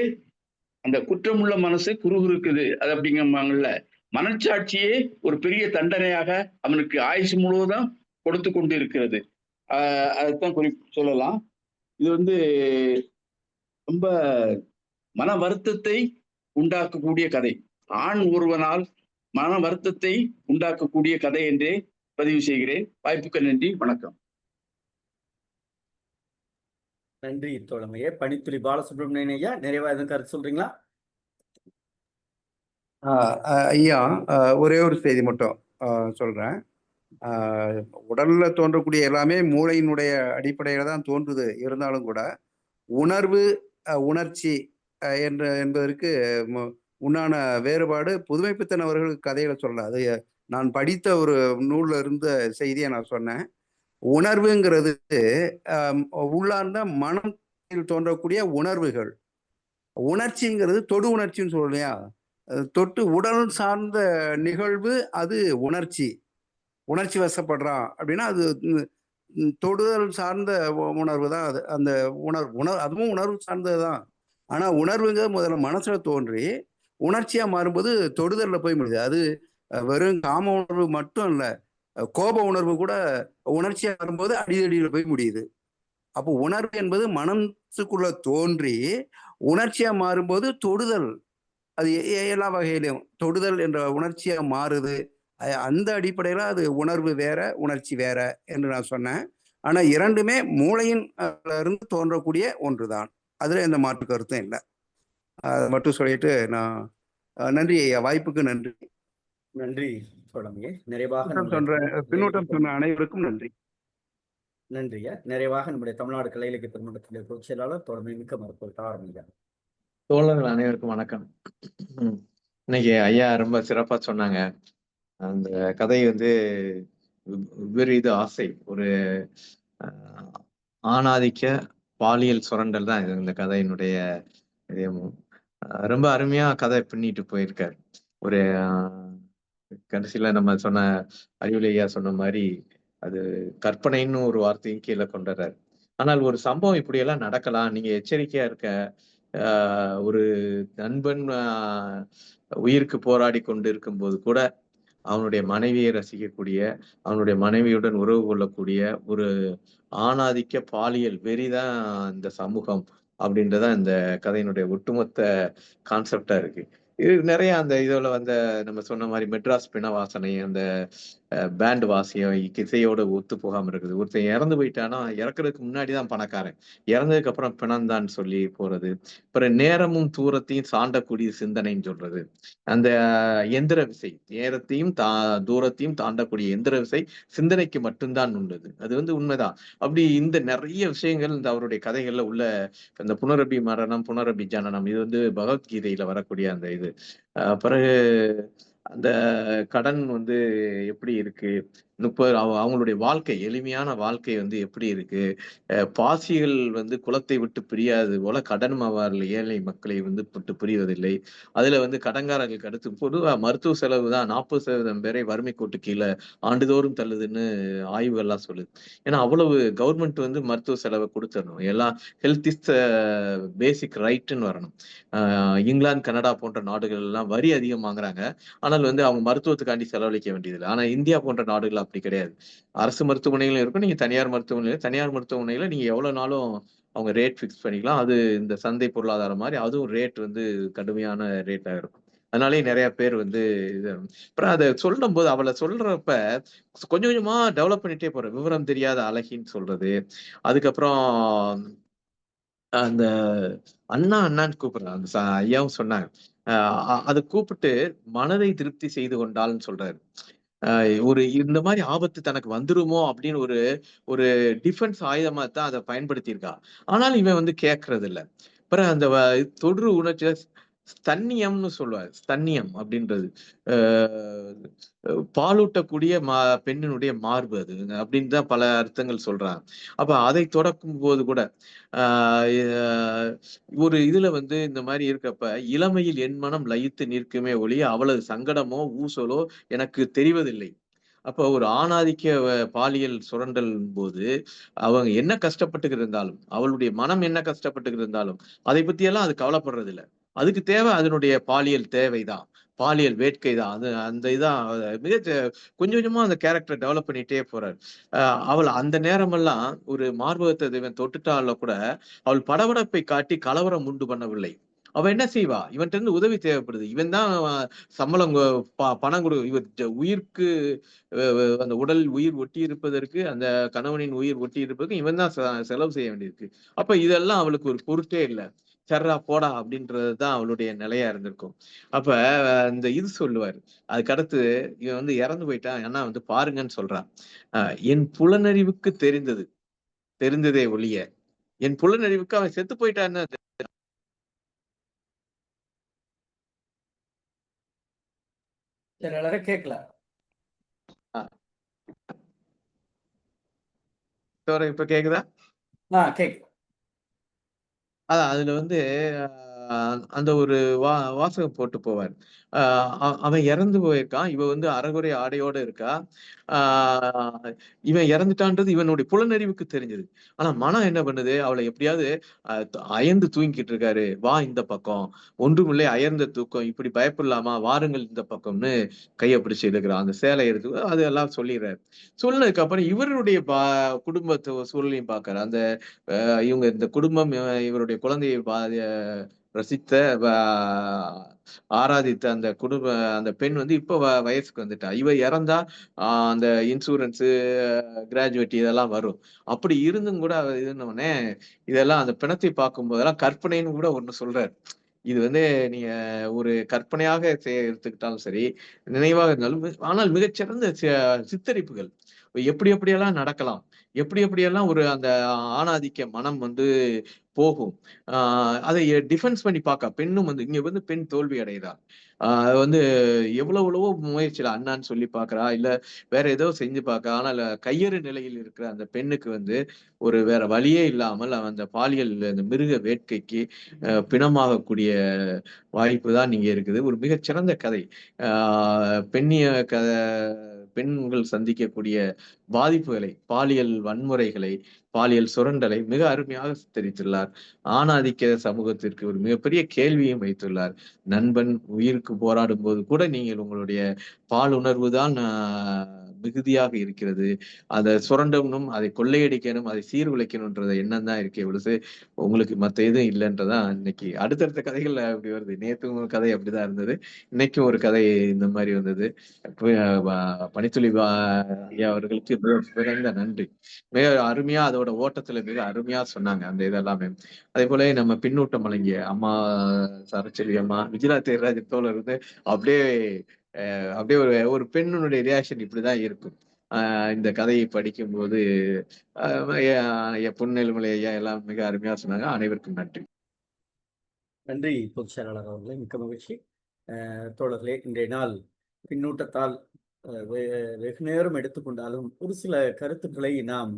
அந்த குற்றமுள்ள மனசு குறுகுறுக்குது, அது அப்படிங்கம்பாங்கல்ல. மனச்சாட்சியே ஒரு பெரிய தண்டனையாக அவனுக்கு ஆயுசு முழுவதும் கொடுத்து கொண்டு இருக்கிறது. அதைத்தான் சொல்லலாம். இது ரொம்ப மன வருத்தத்தை உண்டாக்கக்கூடிய கதை. ஆண் ஒருவனால் மன வருத்தத்தை உண்டாக்கக்கூடிய கதை என்றே பதிவு செய்கிறேன். வாய்ப்புக்கு நன்றி, வணக்கம். நன்றி தோழமையே. பனித்துளி பாலசுப்ரமணியன் ஐயா, நிறைவா எதுவும் கருத்து சொல்றீங்களா? ஐயா, ஒரே ஒரு செய்தி மட்டும் சொல்றேன். உடல்ல தோன்றக்கூடிய எல்லாமே மூளையினுடைய அடிப்படையில தான் தோன்றுது. இருந்தாலும் கூட உணர்வு, உணர்ச்சி என்பதற்கு உண்டான வேறுபாடு புதுமைப்பித்தன் அவர்கள் கதையில சொல்லல. அது நான் படித்த ஒரு நூல்ல இருந்த செய்தியை நான் சொன்னேன். உணர்வுங்கிறது உள்ளார்ந்த மனத்தில் தோன்றக்கூடிய உணர்வுகள். உணர்ச்சிங்கிறது தொடு உணர்ச்சின்னு சொல்றோம் இல்லையா? தொட்டு உடல் சார்ந்த நிகழ்வு, அது உணர்ச்சி. உணர்ச்சி வசப்படுறான் அப்படின்னா அது தொடுதல் சார்ந்த உணர்வு தான். அது அந்த அதுவும் உணர்வு சார்ந்தது தான். ஆனா உணர்வுங்கிறது முதல்ல மனசுல தோன்றி உணர்ச்சியா மாறும்போது தொடுதல்ல போய் முடியுது. அது வெறும் காம உணர்வு மட்டும் இல்ல, கோப உணர்வு கூட உணர்ச்சியா வரும்போது அடிதடியில் போய் முடியுது. அப்போ உணர்வு என்பது மனசுக்குள்ள தோன்றி உணர்ச்சியா மாறும்போது தொடுதல், அது எல்லா வகையிலும் தொடுதல் என்ற உணர்ச்சியா மாறுது. அந்த அடிப்படையில அது உணர்வு வேற, உணர்ச்சி வேற என்று நான் சொன்னேன். ஆனா இரண்டுமே மூளையின் இருந்து தோன்றக்கூடிய ஒன்றுதான். அதுல எந்த மாற்று கருத்தும் இல்லை. அதை மட்டும் சொல்லிட்டு நான் நன்றி ஐயா, வாய்ப்புக்கு நன்றி. நன்றி தோழமையே. நிறைவாக பின்னூட்டம் சொன்ன அனைவருக்கும் நன்றி. நன்றியா. நிறைவாக நம்முடைய தமிழ்நாடு கலை இலக்கிய பெருமன்றத்திலே பொதுச் செயலாளர் தோழமை மிக்க மருத்துவர் ஆரம்பிங்க. தோழர்கள் அனைவருக்கும் வணக்கம். இன்னைக்கு ஐயா ரொம்ப சிறப்பா சொன்னாங்க. அந்த கதை விபரீத ஆசை, ஒரு ஆணாதிக்க பாலியல் சுரண்டல் தான் இந்த கதையினுடைய இதயமும். ரொம்ப அருமையா கதை பின்னிட்டு போயிருக்காரு. ஒரு கடைசியில நம்ம சொன்ன அறிவுலை ஐயா சொன்ன மாதிரி அது கற்பனைன்னு ஒரு வார்த்தையும் கீழே கொண்டுறாரு. ஆனால் ஒரு சம்பவம் இப்படி எல்லாம் நடக்கலாம், நீங்க எச்சரிக்கையா இருக்க. ஒரு நண்பன் உயிருக்கு போராடி கொண்டு இருக்கும் போது கூட அவனுடைய மனைவியை ரசிக்கக்கூடிய, அவனுடைய மனைவியுடன் உறவு கொள்ளக்கூடிய ஒரு ஆணாதிக்க பாலியல் வெறிதான் இந்த சமூகம் அப்படின்றதான் இந்த கதையினுடைய ஒட்டுமொத்த கான்செப்டா இருக்கு. இது நிறைய அந்த இதுல நம்ம சொன்ன மாதிரி மெட்ராஸ் பிண வாசனை, அந்த பேண்ட் வாசியம் இசையோட ஒத்து போகாம இருக்குது. ஒருத்தன் இறந்து போயிட்டானா இறக்குறதுக்கு முன்னாடிதான் பணக்காரன், இறந்ததுக்கு அப்புறம் பிணம்தான் சொல்லி போறது. அப்புறம் நேரமும் தூரத்தையும் சாண்டக்கூடிய சிந்தனைன்னு சொல்றது. அந்த எந்திர விசை, நேரத்தையும் தூரத்தையும் தாண்டக்கூடிய எந்திர விசை சிந்தனைக்கு மட்டும்தான் உள்ளது. அது உண்மைதான். அப்படி இந்த நிறைய விஷயங்கள் இந்த அவருடைய கதைகள்ல உள்ள இந்த புனரபி மரணம், புனரபி ஜனனம், இது பகவத்கீதையில வரக்கூடிய அந்த இது. பிறகு அந்த கடன் எப்படி இருக்கு, அவங்களுடைய வாழ்க்கை, எளிமையான வாழ்க்கை எப்படி இருக்கு, பாசிகள் குலத்தை விட்டு பிரியாது போல கடனும் அவர்கள் ஏழை மக்களை விட்டு பிரிவதில்லை. அதுல கடன்காரர்களுக்கு அடுத்து பொதுவா மருத்துவ செலவு தான் 40% பேரை வறுமை கோட்டு கீழே ஆண்டுதோறும் தள்ளுதுன்னு ஆய்வுகள்லாம் சொல்லுது. ஏன்னா அவ்வளவு கவர்மெண்ட் மருத்துவ செலவை கொடுத்துடணும். எல்லாம் ஹெல்த் இஸ் பேசிக் ரைட்டுன்னு வரணும். இங்கிலாந்து, கனடா போன்ற நாடுகள் எல்லாம் வரி அதிகம் வாங்குறாங்க, ஆனால் அவங்க மருத்துவத்துக்காண்டி செலவழிக்க வேண்டியதில்லை. ஆனா இந்தியா போன்ற நாடுகள் அப்படி கிடையாது. அரசு மருத்துவமனைகளும் இருக்கும், நீங்க தனியார் மருத்துவமனையில நீங்க எவ்வளவு நாளும் அவங்க ரேட் பிக்ஸ் பண்ணிக்கலாம். அது இந்த சந்தை பொருளாதாரம் மாதிரி அதுவும் ரேட் கடுமையான ரேட்டா இருக்கும். அதனாலே நிறைய பேர் இது. அப்புறம் அதை சொல்லும் போது அவளை சொல்றப்ப கொஞ்சம் கொஞ்சமா டெவலப் பண்ணிட்டே போற விவரம் தெரியாத அழகின்னு சொல்றது. அதுக்கப்புறம் அந்த அண்ணான்னு கூப்பிடுறாங்க, அந்த ஐயாவும் சொன்னாங்க. அதை கூப்பிட்டு மனதை திருப்தி செய்து கொண்டாள்னு சொல்றாரு. ஒரு இந்த மாதிரி ஆபத்து தனக்கு வந்துருமோ அப்படின்னு ஒரு டிஃபென்ஸ் ஆயுதமா தான் அதை பயன்படுத்தியிருக்கா. ஆனாலும் இவன் கேட்கறது இல்லை. அப்புறம் அந்த தொற்று உணர்ச்சியில ஸ்தன்னியம்னு சொல்லுவார். ஸ்தன்னியம் அப்படின்றது பாலூட்டக்கூடிய பெண்ணினுடைய மார்பு அது அப்படின்னு தான் பல அர்த்தங்கள் சொல்றாங்க. அப்ப அதை தொடக்கும் போது கூட ஒரு இதுல இந்த மாதிரி இருக்கப்ப, இளமையில் என் மனம் லயித்து நிற்குமே ஒழிய அவளது சங்கடமோ ஊசலோ எனக்கு தெரிவதில்லை. அப்போ ஒரு ஆணாதிக்க பாலியல் சுரண்டல் போது அவங்க என்ன கஷ்டப்பட்டு இருந்தாலும், அவளுடைய மனம் என்ன கஷ்டப்பட்டு இருந்தாலும் அதை பத்தியெல்லாம் அது கவலைப்படுறது இல்ல. அதுக்கு தேவை அதனுடைய பாலியல் தேவைதான், பாலியல் வேட்கை தான். அது அந்த இதான் கொஞ்சம் கொஞ்சமா அந்த கேரக்டர் டெவலப் பண்ணிட்டே போறாரு. அவள் அந்த நேரமெல்லாம் ஒரு மார்பகத்தை இவன் தொட்டுட்டால கூட அவள் படபடப்பை காட்டி கலவரம் உண்டு பண்ணவில்லை. அவ என்ன செய்வா? இவன்ட்ட இருந்து உதவி தேவைப்படுது. இவன் தான் சம்பளம் பணம் கொடு உயிருக்கு அந்த உடல் உயிர் ஒட்டி இருப்பதற்கு, அந்த கணவனின் உயிர் ஒட்டி இருப்பதற்கு இவன் தான் செலவு செய்ய வேண்டியிருக்கு. அப்ப இதெல்லாம் அவளுக்கு ஒரு பொருட்டே இல்ல. சர்ரா போடா அப்படின்றதுதான் அவளுடைய நிலையா இருந்திருக்கும். அப்ப இந்த இது சொல்லுவாரு. அதுக்கடுத்து இவன் வந்து இறந்து போயிட்டான். ஏன்னா வந்து பாருங்கன்னு சொல்றான். என் புலனறிவுக்கு தெரிந்ததே ஒழிய, என் புலனறிவுக்கு அவன் செத்து போயிட்டான்னு கேட்கல. இப்ப கேக்குதா? கேக்கு. அதான் அதுல வந்து அந்த ஒரு வாசகம் போட்டு போவார். அவன் இறந்து போயிருக்கான். இவ வந்து அரைகுறை ஆடையோட இருக்கா. இவன் இறந்துட்டான்றது இவனுடைய புலனறிவுக்கு தெரிஞ்சது. ஆனா மனம் என்ன பண்ணுது? அவளை எப்படியாவது அயர்ந்து தூங்கிட்டு இருக்காரு. வா இந்த பக்கம், ஒன்றுமில்லை அயர்ந்த தூக்கம், இப்படி பயப்படலாமா, வாருங்கள் இந்த பக்கம்னு கையை பிடிச்சு இழுக்கிறான். அந்த சேலை எடுத்து அது எல்லாம் சொல்லிடுறாரு. சொன்னதுக்கு அப்புறம் இவருடைய குடும்பத்து சூழலையும் பார்க்கறாரு. அந்த இவங்க இந்த குடும்பம் இவருடைய குழந்தையை ரசித்த ஆராதித்த அந்த பெண் வந்து இப்ப வயசுக்கு வந்துட்டா. இவ இறந்தா அந்த இன்சூரன்ஸ் கிராஜுவேட்டி இதெல்லாம் வரும். அப்படி இருந்தும் கூட இதுன்னொடனே இதெல்லாம் அந்த பிணத்தை பார்க்கும் போதெல்லாம் கற்பனைன்னு கூட ஒண்ணு சொல்றாரு. இது வந்து நீங்க ஒரு கற்பனையாக எடுத்துக்கிட்டாலும் சரி, நினைவாக இருந்தாலும், ஆனால் மிகச்சிறந்த சித்தரிப்புகள். எப்படி எப்படியெல்லாம் நடக்கலாம், எப்படி எப்படியெல்லாம் ஒரு அந்த ஆணாதிக்க மனம் வந்து போகும். அதை டிஃபென்ஸ் பண்ணி பார்க்க பெண்ணும் வந்து இங்க வந்து பெண் தோல்வி அடைகிறா. வந்து எவ்வளவோ முயற்சியில அண்ணான்னு சொல்லி பாக்குறா, இல்ல வேற ஏதோ செஞ்சு பார்க்க. ஆனால் கையறு நிலையில் இருக்கிற அந்த பெண்ணுக்கு வந்து ஒரு வேற வழியே இல்லாமல் அந்த பாலியல் அந்த மிருக வேட்கைக்கு பிணமாகக்கூடிய வாய்ப்பு தான் இங்க இருக்குது. ஒரு மிகச்சிறந்த கதை. பெண்ணிய பெண்கள் சந்திக்கக்கூடிய பாதிப்புகளை, பாலியல் வன்முறைகளை, பாலியல் சுரண்டலை மிக அருமையாக சித்தரித்துள்ளார். ஆணாதிக்க சமூகத்திற்கு ஒரு மிகப்பெரிய கேள்வியும் வைத்துள்ளார். நண்பன் உயிருக்கு போராடும் போது கூட நீங்கள் உங்களுடைய பாலுணர்வு தான் மிகுதியாக இருக்கிறது. அதை சுரண்டணும், அதை கொள்ளையடிக்கணும், அதை சீர்குலைக்கணும்ன்ற எண்ணம் தான் இருக்கே ஒழிச்சு உங்களுக்கு மத்த எதுவும் இல்லைன்றதான் இன்னைக்கு அடுத்தடுத்த கதைகள்ல அப்படி வருது. நேத்து ஒரு கதை அப்படிதான் இருந்தது, இன்னைக்கும் ஒரு கதை இந்த மாதிரி வந்தது. பனித்துளி ஐயா அவர்களுக்கு மிகுந்த நன்றி. மிக அருமையா அதோட ஓட்டத்துல மிக அருமையா சொன்னாங்க அந்த இதெல்லாமே. அதே போல நம்ம பின்னூட்டம் வழங்கிய அம்மா சரச்செல்வி அம்மா, விஜயலா தேர்ராஜ் தோழர் இருந்து அப்படியே அப்படியே ஒரு பெண்ணுடைய ரியாக்ஷன் இப்படிதான் இருக்கும். இந்த கதையை படிக்கும்போது பொன்னேழுமலை ஐயா எல்லாம் மிக அருமையா சொன்னாங்க. அனைவருக்கும் நன்றி. நன்றி பொதுச் செயலாளர் அவர்களே, மிக்க மகிழ்ச்சி. தோழர்களே, இன்றைய நாள் பின்னூட்டத்தால் வெகு நேரம் எடுத்துக்கொண்டாலும் ஒரு சில கருத்துக்களை நாம்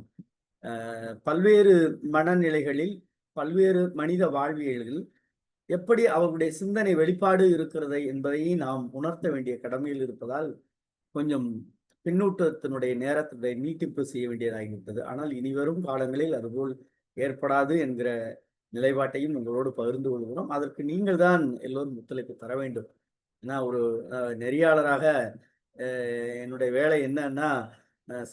பல்வேறு மனநிலைகளில், பல்வேறு மனித வாழ்வியல்களில் எப்படி அவர்களுடைய சிந்தனை வெளிப்பாடு இருக்கிறது என்பதை நாம் உணர்த்த வேண்டிய கடமையில் இருப்பதால் கொஞ்சம் பின்னூட்டத்தினுடைய நேரத்தினுடைய நீட்டிப்பு செய்ய வேண்டியதாகிவிட்டது. ஆனால் இனி வரும் காலங்களில் அதுபோல் ஏற்படாது என்கிற நிலைப்பாட்டையும் உங்களோடு பகிர்ந்து கொள்கிறோம். அதற்கு நீங்கள் தான் எல்லோரும் ஒத்துழைப்பு தர வேண்டும். ஏன்னா ஒரு நெறியாளராக என்னுடைய வேலை என்னன்னா,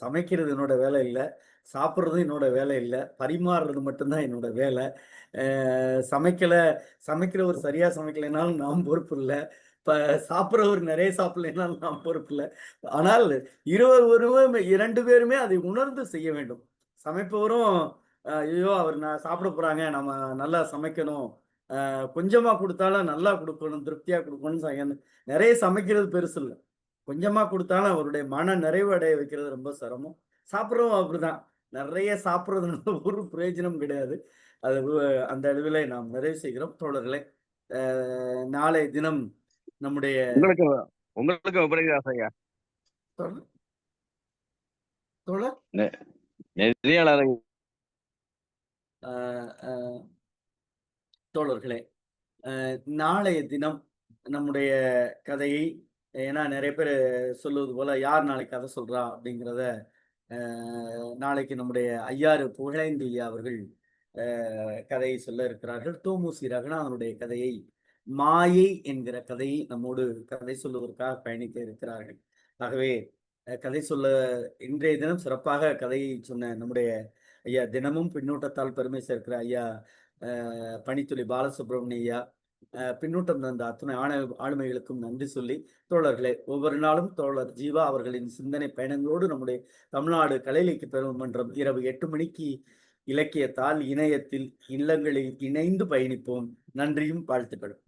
சமைக்கிறது என்னோட வேலை இல்லை, சாப்பிட்றதும் என்னோட வேலை இல்லை, பரிமாறுறது மட்டும்தான் என்னோட வேலை. சமைக்கிறவர் சரியா சமைக்கலைனாலும் நாம் பொறுப்பு இல்லை, சாப்பிட்றவர் நிறைய சாப்பிடலைனாலும் நாம் பொறுப்பு இல்லை. ஆனால் இருவருமே 2 பேருமே அதை உணர்ந்து செய்ய வேண்டும். சமைப்பவரும் ஐயோ அவர் நான் சாப்பிட போறாங்க, நம்ம நல்லா சமைக்கணும், கொஞ்சமா கொடுத்தாலும் நல்லா கொடுக்கணும், திருப்தியா கொடுக்கணும்னு நிறைய சமைக்கிறது பெருசு இல்லை, கொஞ்சமா கொடுத்தாலும் அவருடைய மன நிறைவு அடைய வைக்கிறது ரொம்ப சிரமம். சாப்பிட்றவும் அப்படிதான், நிறைய சாப்பிட்றதுனால ஒரு பிரயோஜனம் கிடையாது. அது அந்த அளவில் நாம் நிறைவு செய்கிறோம். தோழர்களே, நாளை தினம் நம்முடைய உங்களுக்கு உபரிதாசையா தோழர் தோழர்களே, நாளைய தினம் நம்முடைய கதையை ஏன்னா நிறைய பேர் சொல்லுவது போல யார் நாளைக்கு கதை சொல்றா அப்படிங்கிறத நாளைக்கு நம்முடைய ஐயாறு புகழேந்தி ஐயா அவர்கள் கதையை சொல்ல இருக்கிறார்கள். தோமுசி ரகுநாதனுடைய கதையை, மாயை என்கிற கதையை நம்மோடு கதை சொல்லுவதற்காக பயணிக்க இருக்கிறார்கள். ஆகவே கதை சொல்ல இன்றைய தினம் சிறப்பாக கதையை சொன்ன நம்முடைய ஐயா, தினமும் பின்னூட்டத்தால் பெருமை சேர்க்கிற ஐயா பணித்துளி பாலசுப்ரமணிய ஐயா, பின்னூட்டம் தந்த அத்துணை ஆளுமைகளுக்கும் நன்றி சொல்லி, தோழர்களே, ஒவ்வொரு நாளும் தோழர் ஜீவா அவர்களின் சிந்தனை பயணங்களோடு நம்முடைய தமிழ்நாடு கலை இலக்கிய பெருமன்றம் இரவு 8 மணிக்கு இலக்கியத்தால் இணையத்தில் இல்லங்களில் இணைந்து பயணிப்போம். நன்றியும் வாழ்த்துக்களும்.